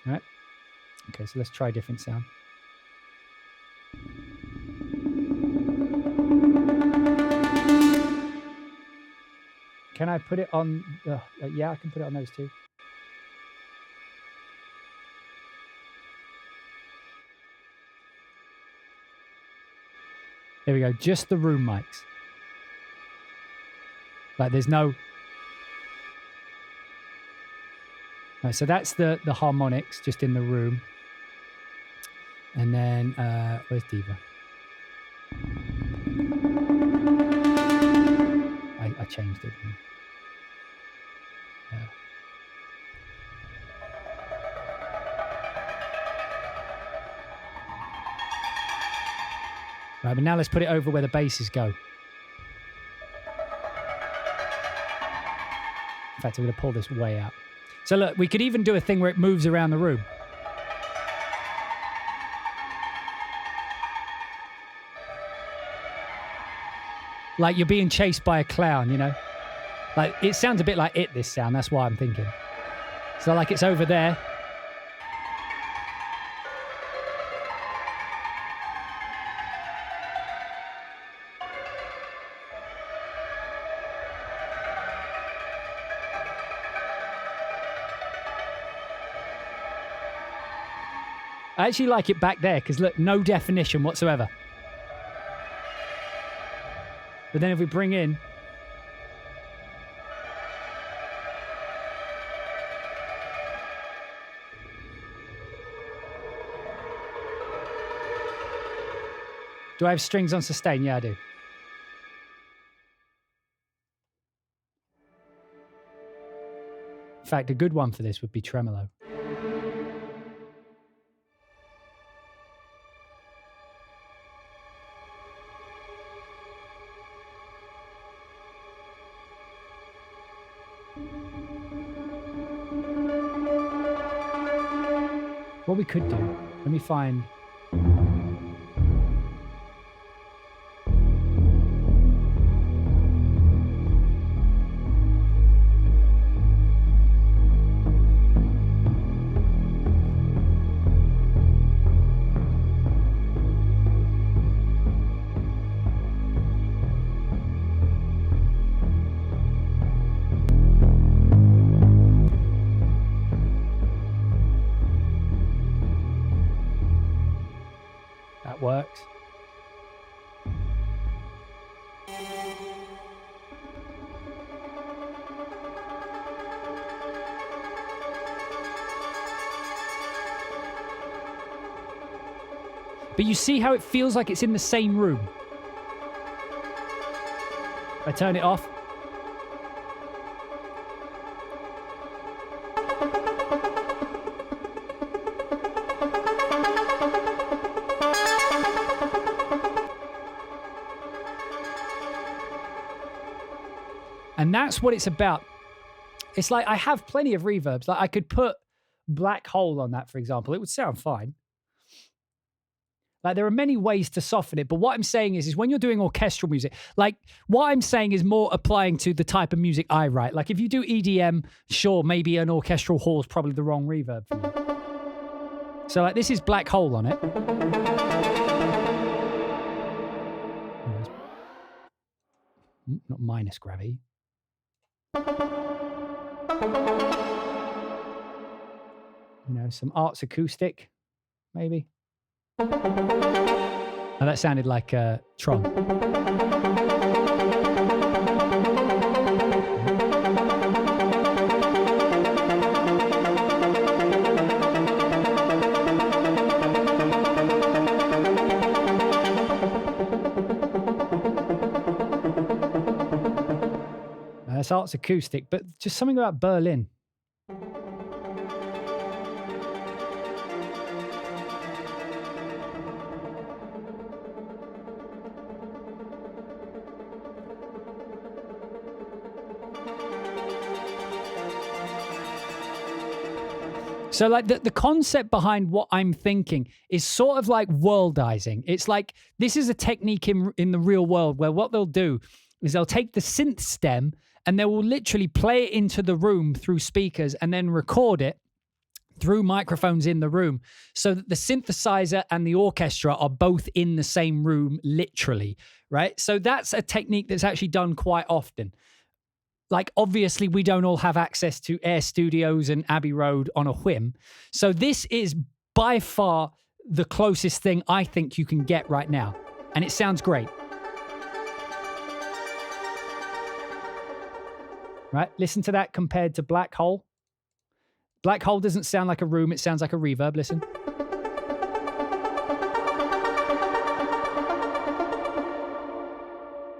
Speaker 1: All right. Okay, so let's try a different sound. Can I put it on? Yeah, I can put it on those two. There we go. Just the room mics. Like there's no. Right, so that's the harmonics just in the room. And then where's Diva? I changed it. Right, but now let's put it over where the basses go. In fact, I'm going to pull this way out. So look, we could even do a thing where it moves around the room. Like you're being chased by a clown, you know? Like it sounds a bit like It, this sound. That's why I'm thinking. So like it's over there. I actually like it back there because look, no definition whatsoever. But then if we bring in... Do I have strings on sustain? Yeah, I do. In fact, a good one for this would be tremolo. What we could do, let me find... works. But you see how it feels like it's in the same room. I turn it off. And that's what it's about. It's like I have plenty of reverbs. Like I could put Black Hole on that, for example. It would sound fine. Like there are many ways to soften it, but what I'm saying is when you're doing orchestral music, like what I'm saying is more applying to the type of music I write. Like if you do EDM, sure, maybe an orchestral hall is probably the wrong reverb for you. So like this is Black Hole on it. Not minus gravity. You know, some Arts acoustic, maybe. Oh, that sounded like Tron. That's Arts acoustic, but just something about Berlin. So like the concept behind what I'm thinking is sort of like worldizing. It's like this is a technique in the real world where what they'll do is they'll take the synth stem and they will literally play it into the room through speakers and then record it through microphones in the room so that the synthesizer and the orchestra are both in the same room, literally, right? So that's a technique that's actually done quite often. Like, obviously, we don't all have access to Air Studios and Abbey Road on a whim. So this is by far the closest thing I think you can get right now. And it sounds great. Right? Listen to that compared to Black Hole. Black Hole doesn't sound like a room. It sounds like a reverb. Listen.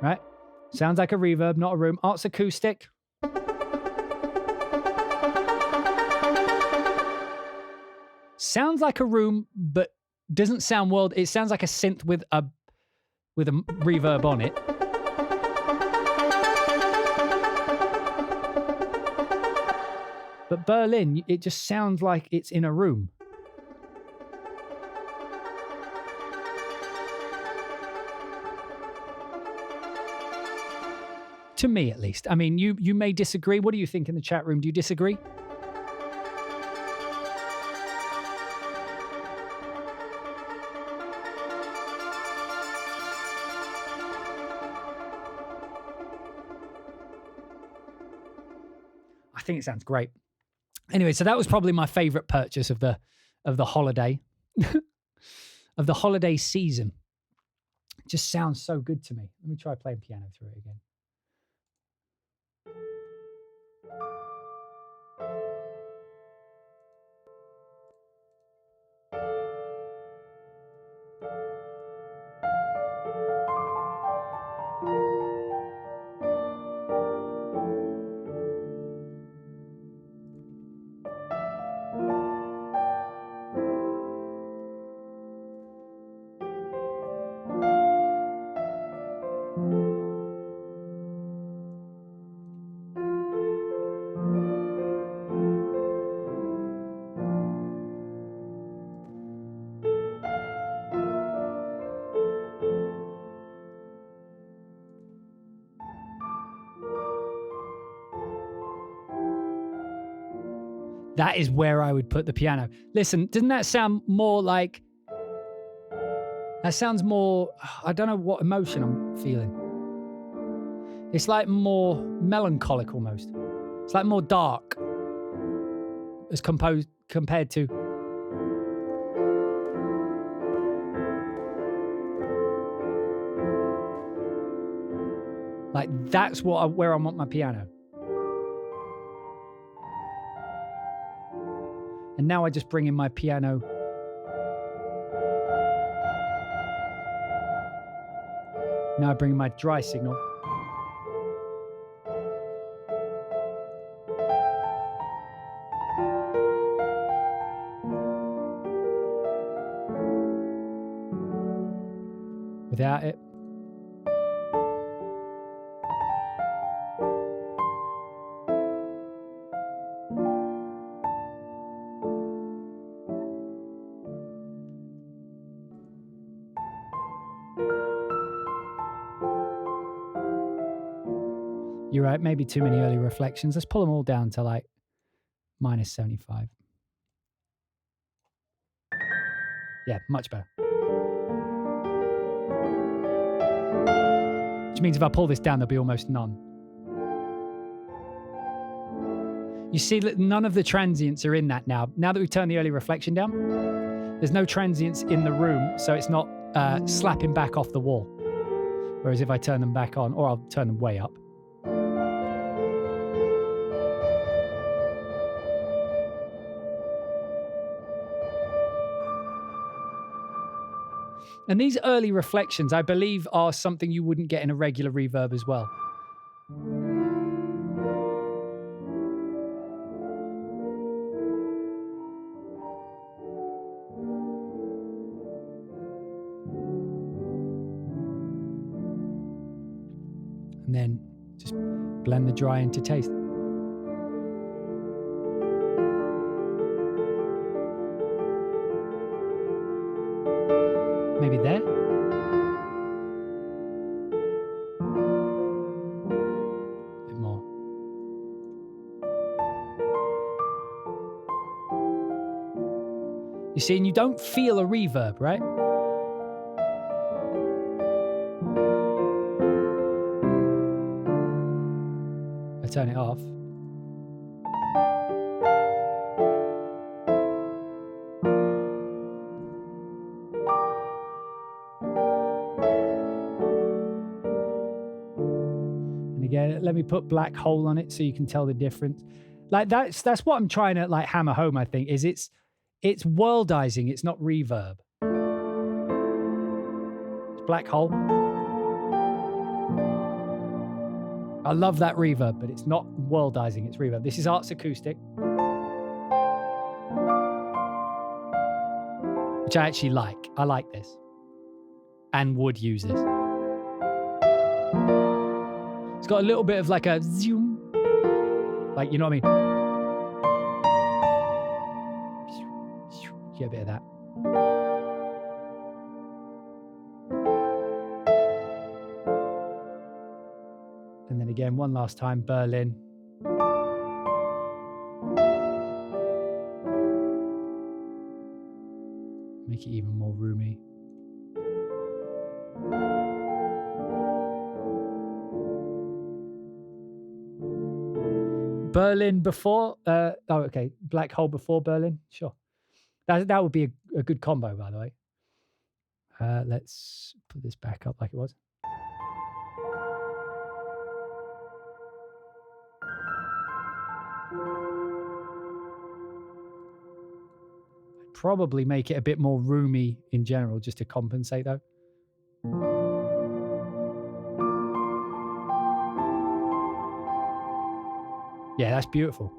Speaker 1: Right? Sounds like a reverb, not a room. Arts Acoustic. Sounds like a room, but doesn't sound world. It sounds like a synth with a reverb on it. But Berlin, it just sounds like it's in a room. To me, at least. I mean, you may disagree. What do you think in the chat room? Do you disagree? I think it sounds great. Anyway, so that was probably my favorite purchase of the holiday of the holiday season. It just sounds so good to me. Let me try playing piano through it again. That is where I would put the piano. Listen, doesn't that sound more like... That sounds more... I don't know what emotion I'm feeling. It's like more melancholic almost. It's like more dark as compared to... Like, that's where I want my piano. And now I just bring in my piano. Now I bring in my dry signal. Without it. You're right, maybe too many early reflections. Let's pull them all down to like -75. Yeah, much better. Which means if I pull this down, there'll be almost none. You see that none of the transients are in that now. Now that we've turned the early reflection down, there's no transients in the room, so it's not slapping back off the wall. Whereas if I turn them back on, or I'll turn them way up, and these early reflections, I believe, are something you wouldn't get in a regular reverb as well. And then just blend the dry into taste. You see, and you don't feel a reverb, right? I turn it off. And again, let me put black hole on it so you can tell the difference. Like that's what I'm trying to like hammer home, I think, is it's worldizing, it's not reverb. It's black hole. I love that reverb, but it's not worldizing, it's reverb. This is Arts Acoustic, which I actually like. I like this and would use this. It's got a little bit of like a zoom, like, you know what I mean? Get a bit of that. And then again, one last time, Berlin. Make it even more roomy. Berlin before, oh, okay, black hole before Berlin, sure. That would be a good combo, by the way. Let's put this back up like it was. I'd probably make it a bit more roomy in general, just to compensate, though. Yeah, that's beautiful.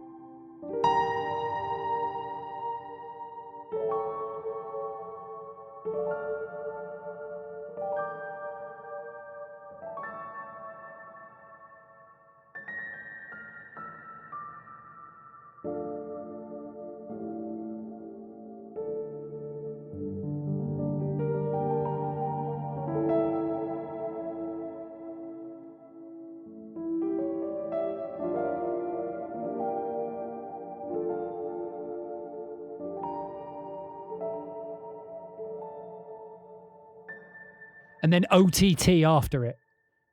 Speaker 1: And then OTT after it.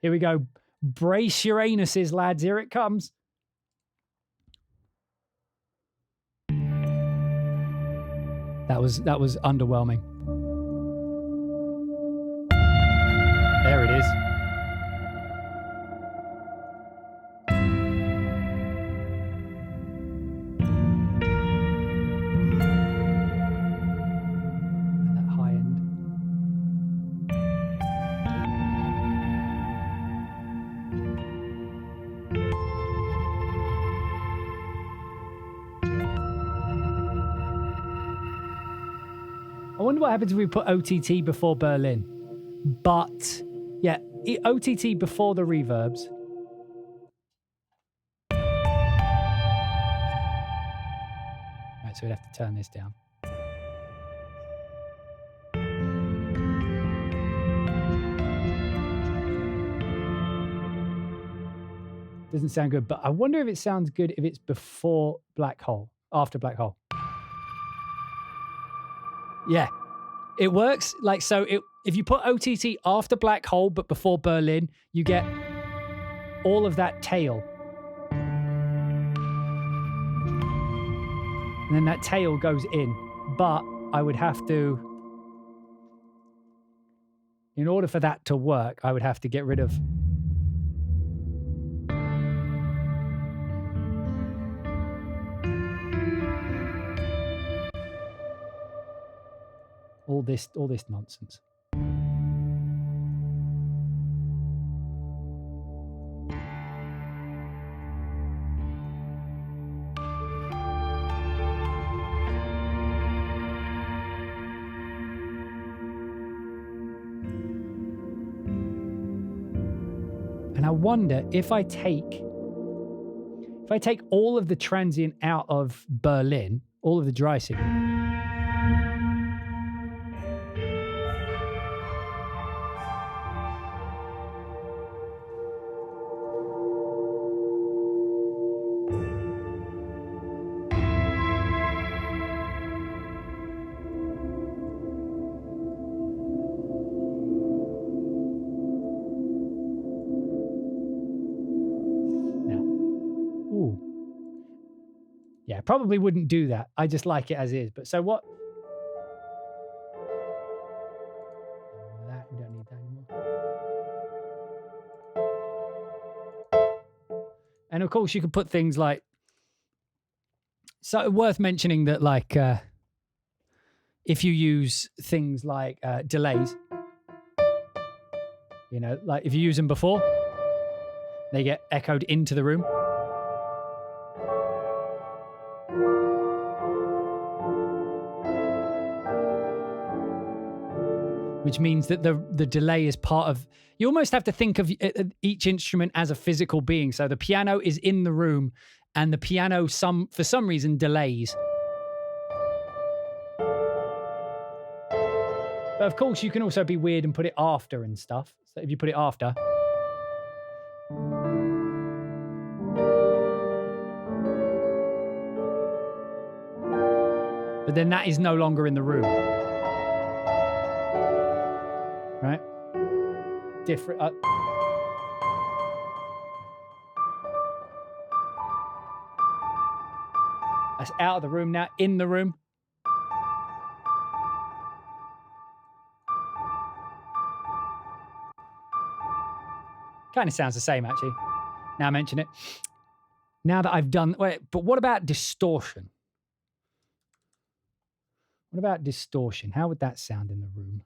Speaker 1: Here we go. Brace your anuses, lads. Here it comes. That was underwhelming. There it is. I wonder what happens if we put OTT before Berlin. But, yeah, OTT before the reverbs. Right, so we'd have to turn this down. Doesn't sound good, but I wonder if it sounds good if it's before Black Hole, after Black Hole. Yeah, it works. Like, so if you put OTT after Black Hole, but before Berlin, you get all of that tail. And then that tail goes in. But I would have to, in order for that to work, I would have to get rid of all this nonsense. And I wonder if I take all of the transient out of Berlin, all of the dry signal, Yeah, probably wouldn't do that. I just like it as is. But so what? That, we don't need that anymore. And of course, you could put things like, so worth mentioning that, like, if you use things like delays, you know, like if you use them before, they get echoed into the room. Which means that the delay is part of, you almost have to think of each instrument as a physical being. So the piano is in the room and the piano for some reason delays. But of course you can also be weird and put it after and stuff. So if you put it after. But then that is no longer in the room. Right? Different. That's out of the room now, in the room. Kind of sounds the same, actually. Now I mention it. Now that I've done... Wait, but what about distortion? What about distortion? How would that sound in the room?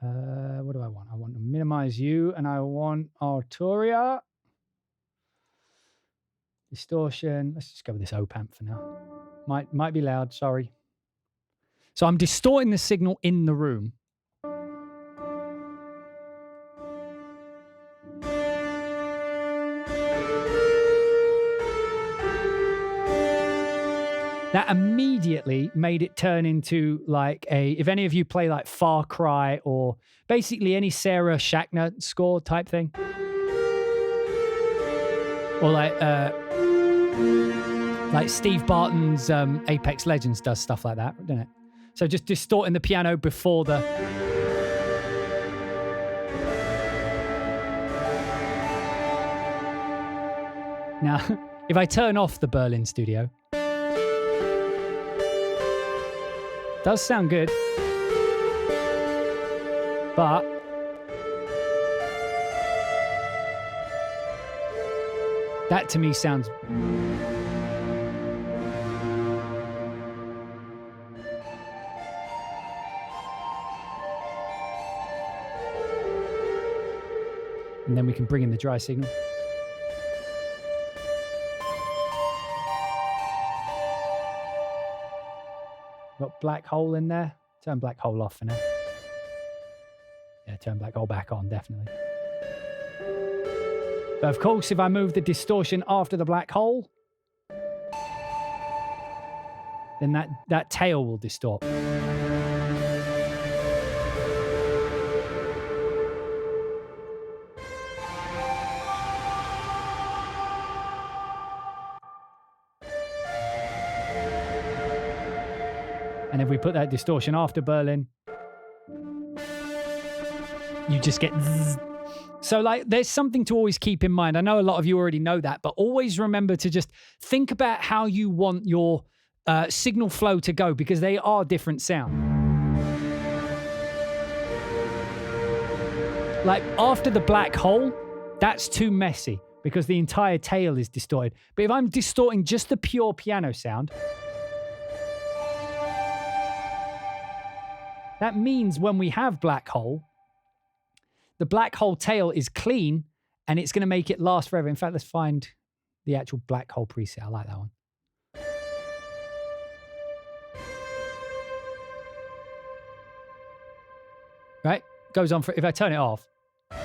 Speaker 1: What do I want? I want to minimize you, and I want Arturia. Distortion. Let's just go with this op-amp for now. Might be loud, sorry. So I'm distorting the signal in the room. That immediately made it turn into like if any of you play like Far Cry or basically any Sarah Schachner score type thing. Or like Steve Barton's Apex Legends does stuff like that, doesn't it? So just distorting the piano before the... Now, if I turn off the Berlin studio, does sound good, but that to me sounds... And then we can bring in the dry signal. Got black hole in there. Turn black hole off for now. Yeah, turn black hole back on, definitely. But of course, if I move the distortion after the black hole, then that tail will distort. And if we put that distortion after Berlin, you just get zzz. So like there's something to always keep in mind. I know a lot of you already know that, but always remember to just think about how you want your signal flow to go, because they are different sound. Like after the black hole, that's too messy because the entire tail is distorted. But if I'm distorting just the pure piano sound, that means when we have black hole, the black hole tail is clean and it's going to make it last forever. In fact, let's find the actual black hole preset. I like that one. Right? Goes on for, if I turn it off. So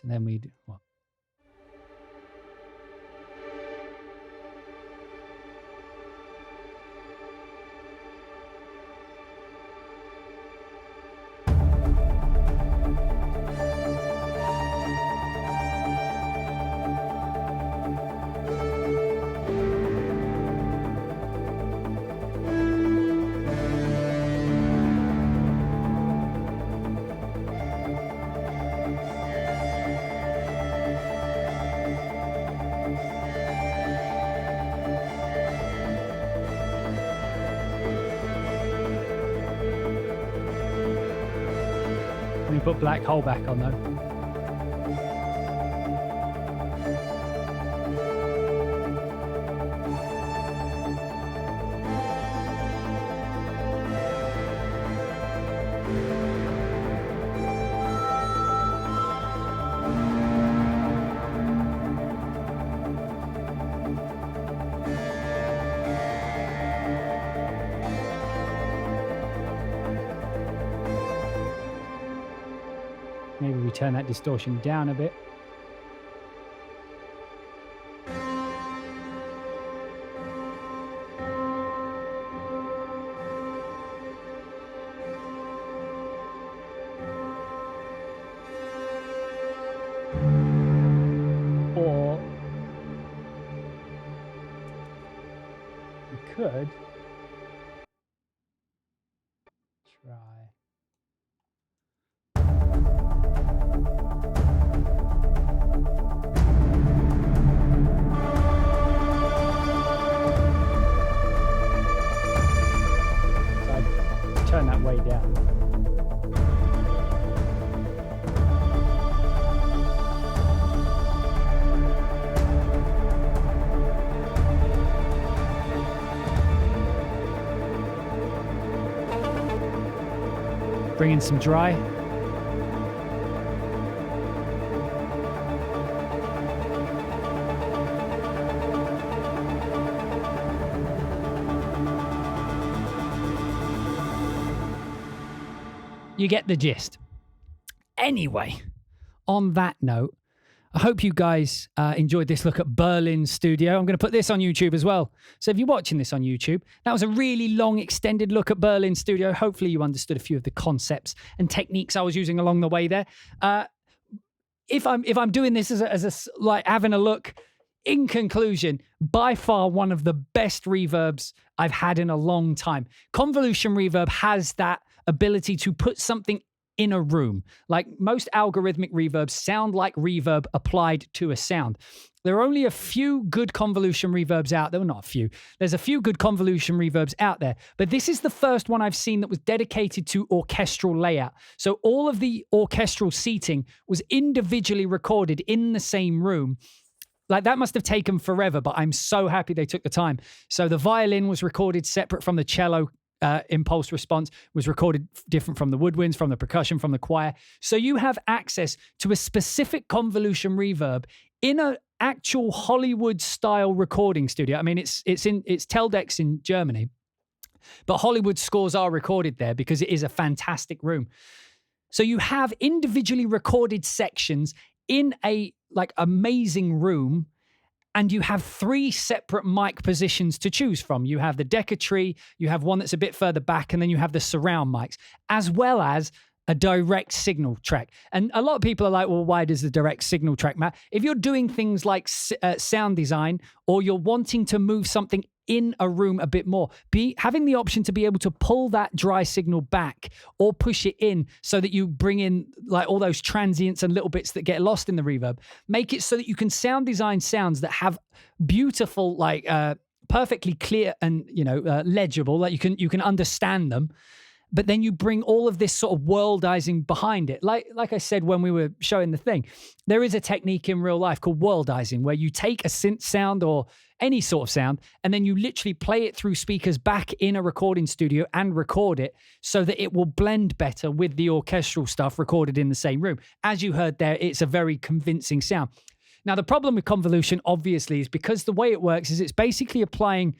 Speaker 1: then we do what? Let me put black hole back on though. Maybe we turn that distortion down a bit. Or we could try. Turn that way down. Bring in some dry. You get the gist. Anyway, on that note, I hope you guys enjoyed this look at Berlin Studio. I'm going to put this on YouTube as well. So if you're watching this on YouTube, that was a really long, extended look at Berlin Studio. Hopefully you understood a few of the concepts and techniques I was using along the way there. If I'm doing this as like having a look, in conclusion, by far one of the best reverbs I've had in a long time. Convolution reverb has that ability to put something in a room. Like most algorithmic reverbs sound like reverb applied to a sound. There are only a few good convolution reverbs out there. Well, not a few. There's a few good convolution reverbs out there, but this is the first one I've seen that was dedicated to orchestral layout. So all of the orchestral seating was individually recorded in the same room. Like that must have taken forever, but I'm so happy they took the time. So the violin was recorded separate from the cello. Impulse response was recorded different from the woodwinds, from the percussion, from the choir. So you have access to a specific convolution reverb in an actual Hollywood style recording studio. I mean, it's tldr in Germany, but Hollywood scores are recorded there because it is a fantastic room. So you have individually recorded sections in a like amazing room. And you have 3 separate mic positions to choose from. You have the Decker tree, you have one that's a bit further back, and then you have the surround mics, as well as a direct signal track. And a lot of people are like, well, why does the direct signal track matter? If you're doing things like sound design, or you're wanting to move something in a room a bit more, having the option to be able to pull that dry signal back or push it in so that you bring in like all those transients and little bits that get lost in the reverb, make it so that you can sound design sounds that have beautiful, like perfectly clear and legible, like you can understand them. But then you bring all of this sort of worldizing behind it. Like I said when we were showing the thing, there is a technique in real life called worldizing, where you take a synth sound or any sort of sound, and then you literally play it through speakers back in a recording studio and record it so that it will blend better with the orchestral stuff recorded in the same room. As you heard there, it's a very convincing sound. Now, the problem with convolution, obviously, is because the way it works is it's basically applying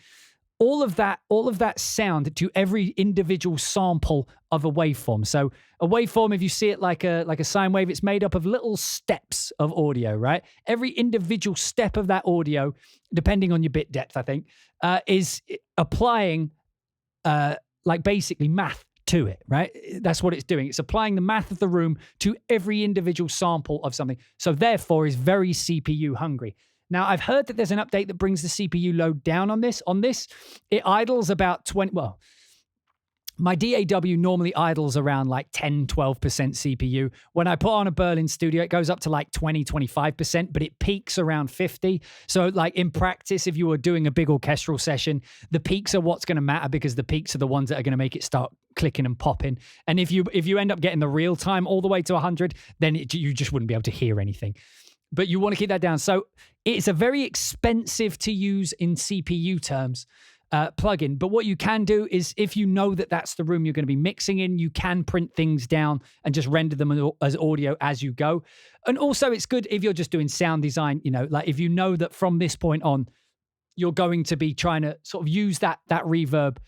Speaker 1: all of that sound to every individual sample of a waveform. So a waveform, if you see it like a sine wave, it's made up of little steps of audio, right? Every individual step of that audio, depending on your bit depth, I think, is applying like basically math to it, right? That's what it's doing. It's applying the math of the room to every individual sample of something. So therefore is very CPU hungry. Now, I've heard that there's an update that brings the CPU load down on this. On this, it idles about 20, well, my DAW normally idles around like 10, 12% CPU. When I put on a Berlin Studio, it goes up to like 20, 25%, but it peaks around 50. So like in practice, if you were doing a big orchestral session, the peaks are what's going to matter, because the peaks are the ones that are going to make it start clicking and popping. And if you end up getting the real time all the way to 100, then you just wouldn't be able to hear anything. But you want to keep that down. So it's a very expensive to use in CPU terms plugin. But what you can do is, if you know that that's the room you're going to be mixing in, you can print things down and just render them as audio as you go. And also it's good if you're just doing sound design, like if you know that from this point on, you're going to be trying to sort of use that reverb,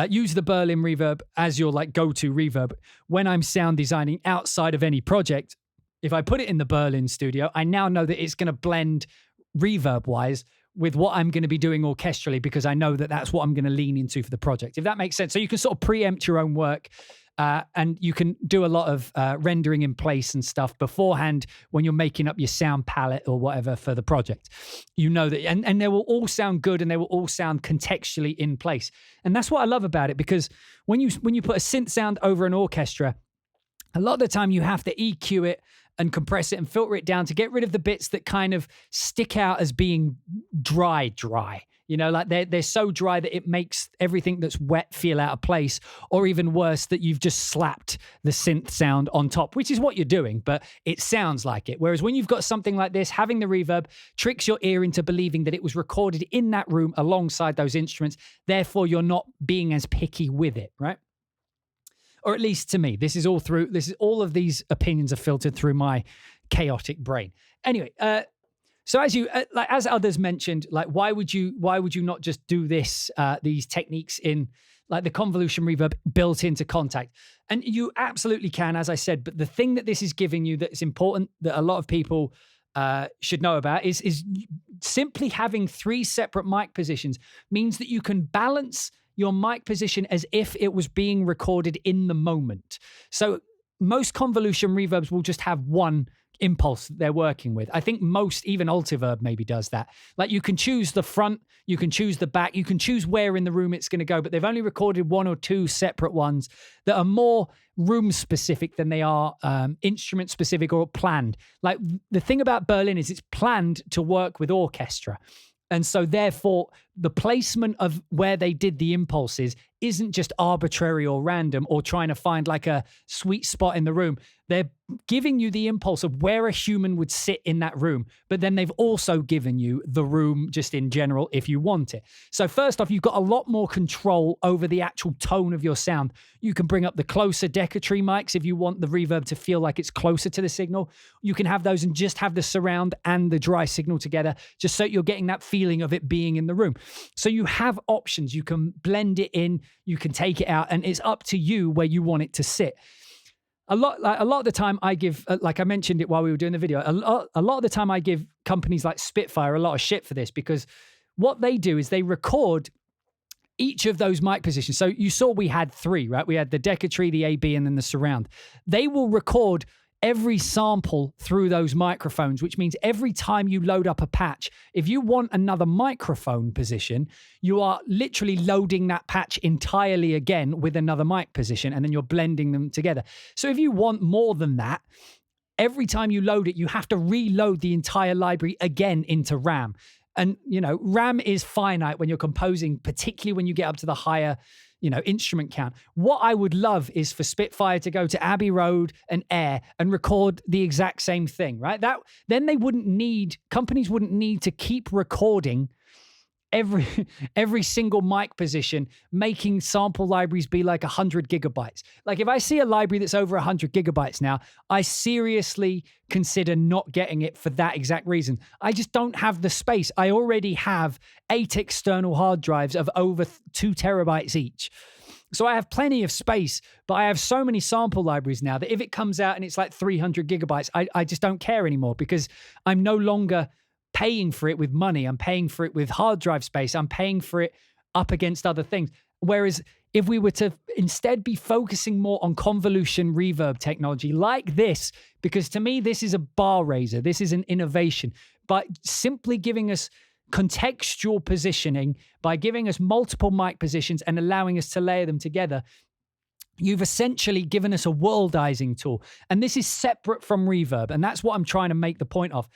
Speaker 1: use the Berlin reverb as your like go-to reverb. When I'm sound designing outside of any project, if I put it in the Berlin Studio, I now know that it's going to blend reverb-wise with what I'm going to be doing orchestrally, because I know that that's what I'm going to lean into for the project, if that makes sense. So you can sort of preempt your own work, and you can do a lot of rendering in place and stuff beforehand when you're making up your sound palette or whatever for the project. You know that, and they will all sound good, and they will all sound contextually in place. And that's what I love about it, because when you put a synth sound over an orchestra, a lot of the time you have to EQ it and compress it and filter it down to get rid of the bits that kind of stick out as being dry. Like they're so dry that it makes everything that's wet feel out of place, or even worse, that you've just slapped the synth sound on top, which is what you're doing, but it sounds like it. Whereas when you've got something like this, having the reverb tricks your ear into believing that it was recorded in that room alongside those instruments. Therefore, you're not being as picky with it, right? Or at least to me, all of these opinions are filtered through my chaotic brain. Anyway, so as others mentioned, like why would you not just do these techniques in like the convolution reverb built into Kontakt? And you absolutely can, as I said. But the thing that this is giving you that's important, that a lot of people should know about, is simply having 3 separate mic positions means that you can balance your mic position as if it was being recorded in the moment. So most convolution reverbs will just have one impulse that they're working with. I think most, even Altiverb maybe does that. Like you can choose the front, you can choose the back, you can choose where in the room it's going to go, but they've only recorded 1 or 2 separate ones that are more room specific than they are instrument specific or planned. Like the thing about Berlin is it's planned to work with orchestra. And so therefore, the placement of where they did the impulses isn't just arbitrary or random or trying to find like a sweet spot in the room. They're giving you the impulse of where a human would sit in that room, but then they've also given you the room just in general if you want it. So first off, you've got a lot more control over the actual tone of your sound. You can bring up the closer decatry mics if you want the reverb to feel like it's closer to the signal. You can have those and just have the surround and the dry signal together, just so you're getting that feeling of it being in the room. So you have options. You can blend it in, you can take it out, and it's up to you where you want it to sit. A lot of the time I give, like I mentioned it while we were doing the video, a lot of the time I give companies like Spitfire a lot of shit for this, because what they do is they record each of those mic positions. So you saw we had 3, right? We had the decatry, the AB, and then the surround. They will record every sample through those microphones, which means every time you load up a patch, if you want another microphone position, you are literally loading that patch entirely again with another mic position, and then you're blending them together. So if you want more than that, every time you load it, you have to reload the entire library again into RAM. And, RAM is finite when you're composing, particularly when you get up to the higher instrument count. What I would love is for Spitfire to go to Abbey Road and Air and record the exact same thing, right? Then companies wouldn't need to keep recording every single mic position, making sample libraries be like 100 gigabytes. Like if I see a library that's over 100 gigabytes now, I seriously consider not getting it for that exact reason. I just don't have the space. I already have 8 external hard drives of over 2 terabytes each. So I have plenty of space, but I have so many sample libraries now that if it comes out and it's like 300 gigabytes, I just don't care anymore, because I'm no longer paying for it with money. I'm paying for it with hard drive space. I'm paying for it up against other things. Whereas if we were to instead be focusing more on convolution reverb technology like this, because to me, this is a bar raiser. This is an innovation. But simply giving us contextual positioning by giving us multiple mic positions and allowing us to layer them together, you've essentially given us a worldizing tool. And this is separate from reverb. And that's what I'm trying to make the point of.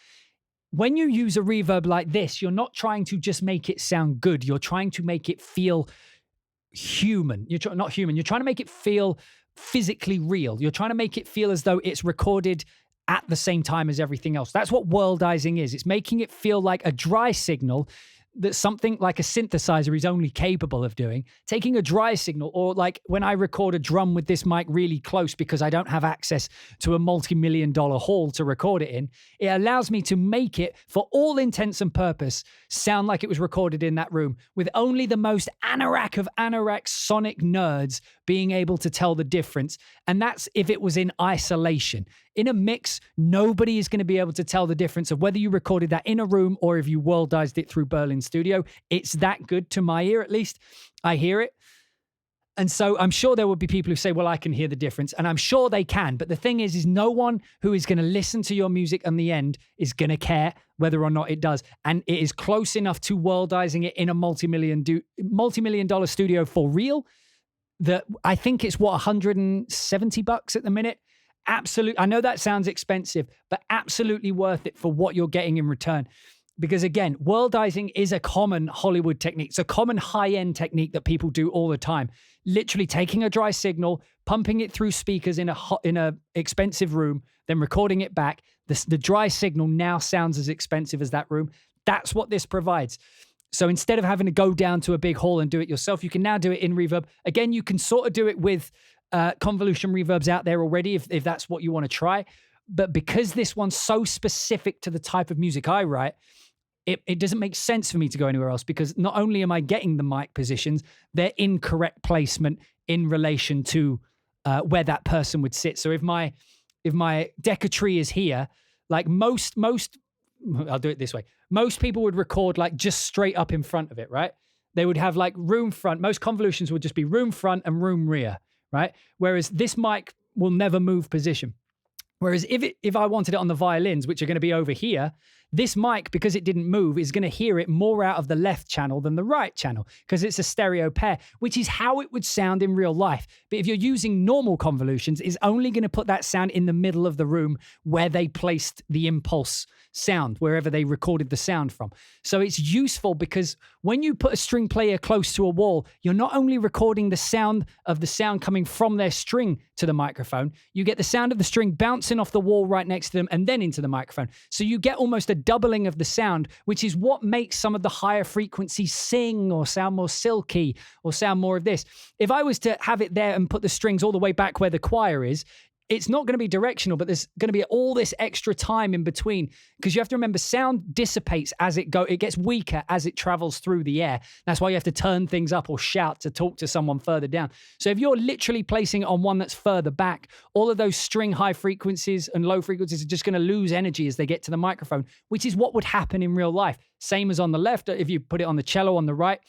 Speaker 1: When you use a reverb like this, you're not trying to just make it sound good. You're trying to make it feel human. Not human. You're trying to make it feel physically real. You're trying to make it feel as though it's recorded at the same time as everything else. That's what worldizing is. It's making it feel like a dry signal that something like a synthesizer is only capable of doing. Taking a dry signal, or like when I record a drum with this mic really close because I don't have access to a multi-million-dollar hall to record it in, it allows me to make it, for all intents and purpose, sound like it was recorded in that room, with only the most anorak of anorak sonic nerds being able to tell the difference. And that's if it was in isolation. In a mix, nobody is going to be able to tell the difference of whether you recorded that in a room or if you worldized it through Berlin Studio. It's that good to my ear, at least. I hear it. And so I'm sure there would be people who say, well, I can hear the difference. And I'm sure they can. But the thing is no one who is going to listen to your music in the end is going to care whether or not it does. And it is close enough to worldizing it in a multi-million-dollar studio for real that I think it's $170 at the minute. Absolutely. I know that sounds expensive, but absolutely worth it for what you're getting in return. Because again, worldizing is a common Hollywood technique. It's a common high-end technique that people do all the time. Literally taking a dry signal, pumping it through speakers in a expensive room, then recording it back. The dry signal now sounds as expensive as that room. That's what this provides. So instead of having to go down to a big hall and do it yourself, you can now do it in reverb. Again, you can sort of do it with convolution reverbs out there already if that's what you want to try. But because this one's so specific to the type of music I write, it doesn't make sense for me to go anywhere else, because not only am I getting the mic positions, they're incorrect placement in relation to where that person would sit. So if my Decca tree is here, like most, I'll do it this way. Most people would record like just straight up in front of it, right? They would have like room front. Most convolutions would just be room front and room rear, right? Whereas this mic will never move position. Whereas if I wanted it on the violins, which are going to be over here, this mic, because it didn't move, is going to hear it more out of the left channel than the right channel, because it's a stereo pair, which is how it would sound in real life. But if you're using normal convolutions, it's only going to put that sound in the middle of the room where they placed the impulse sound, wherever they recorded the sound from. So it's useful because when you put a string player close to a wall, you're not only recording the sound coming from their string to the microphone, you get the sound of the string bouncing off the wall right next to them and then into the microphone. So you get almost a doubling of the sound, which is what makes some of the higher frequencies sing or sound more silky or sound more of this. If I was to have it there and put the strings all the way back where the choir is, it's not going to be directional, but there's going to be all this extra time in between, because you have to remember sound dissipates as it goes. It gets weaker as it travels through the air. That's why you have to turn things up or shout to talk to someone further down. So if you're literally placing it on one that's further back, all of those string high frequencies and low frequencies are just going to lose energy as they get to the microphone, which is what would happen in real life. Same as on the left. If you put it on the cello on the right,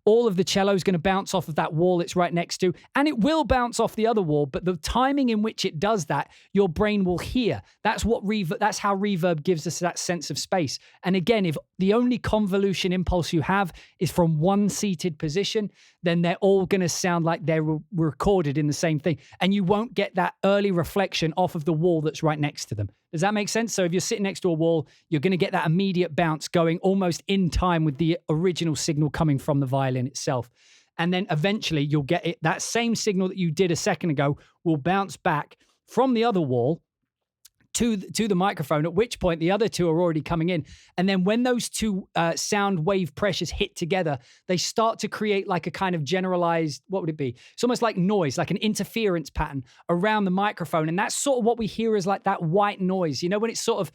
Speaker 1: all of the cello is going to bounce off of that wall it's right next to, and it will bounce off the other wall, but the timing in which it does that, your brain will hear. That's how reverb gives us that sense of space. And again, if the only convolution impulse you have is from one seated position, then they're all going to sound like they're recorded in the same thing, and you won't get that early reflection off of the wall that's right next to them. Does that make sense? So if you're sitting next to a wall, you're going to get that immediate bounce going almost in time with the original signal coming from the violin itself. And then eventually you'll get it. That same signal that you did a second ago will bounce back from the other wall to the microphone, at which point the other two are already coming in. And then when those two sound wave pressures hit together, they start to create like a kind of generalized, what would it be? It's almost like noise, like an interference pattern around the microphone. And that's sort of what we hear as like that white noise, you know, when it's sort of,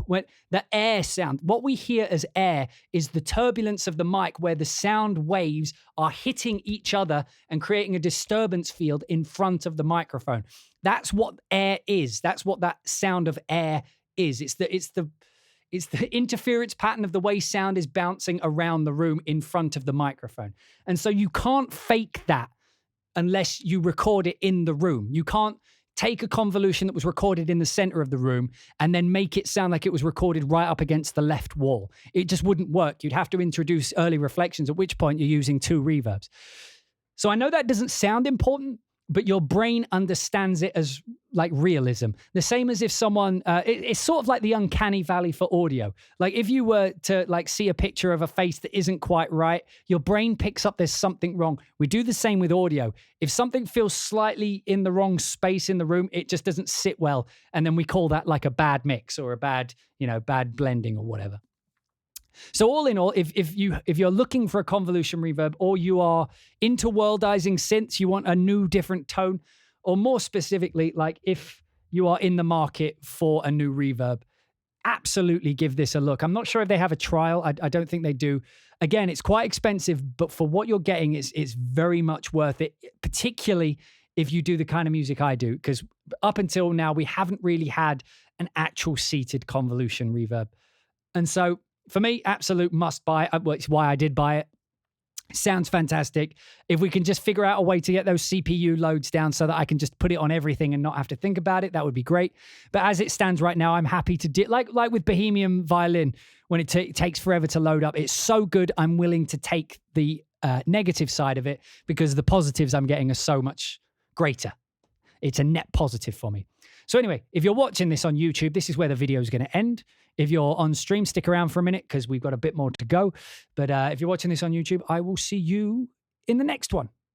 Speaker 1: when the air sound, what we hear as air is the turbulence of the mic, where the sound waves are hitting each other and creating a disturbance field in front of the microphone. That's what air is. That's what that sound of air is. It's the interference pattern of the way sound is bouncing around the room in front of the microphone. And so you can't fake that unless you record it in the room. You can't take a convolution that was recorded in the center of the room and then make it sound like it was recorded right up against the left wall. It just wouldn't work. You'd have to introduce early reflections, at which point you're using two reverbs. So I know that doesn't sound important, but your brain understands it as like realism. The same as if someone, it's sort of like the uncanny valley for audio. Like if you were to like see a picture of a face that isn't quite right, your brain picks up there's something wrong. We do the same with audio. If something feels slightly in the wrong space in the room, it just doesn't sit well. And then we call that like a bad mix or a bad, bad blending or whatever. So all in all, if you're looking for a convolution reverb, or you are into worldizing synths, you want a new different tone, or more specifically, like if you are in the market for a new reverb, absolutely give this a look. I'm not sure if they have a trial. I don't think they do. Again, it's quite expensive, but for what you're getting, it's very much worth it, particularly if you do the kind of music I do, because up until now, we haven't really had an actual seated convolution reverb. And so for me, absolute must buy. Well, it's why I did buy it. Sounds fantastic. If we can just figure out a way to get those CPU loads down so that I can just put it on everything and not have to think about it, that would be great. But as it stands right now, I'm happy to like with Bohemian Violin, when it takes forever to load up. It's so good, I'm willing to take the negative side of it because the positives I'm getting are so much greater. It's a net positive for me. So anyway, if you're watching this on YouTube, this is where the video is going to end. If you're on stream, stick around for a minute because we've got a bit more to go. But if you're watching this on YouTube, I will see you in the next one.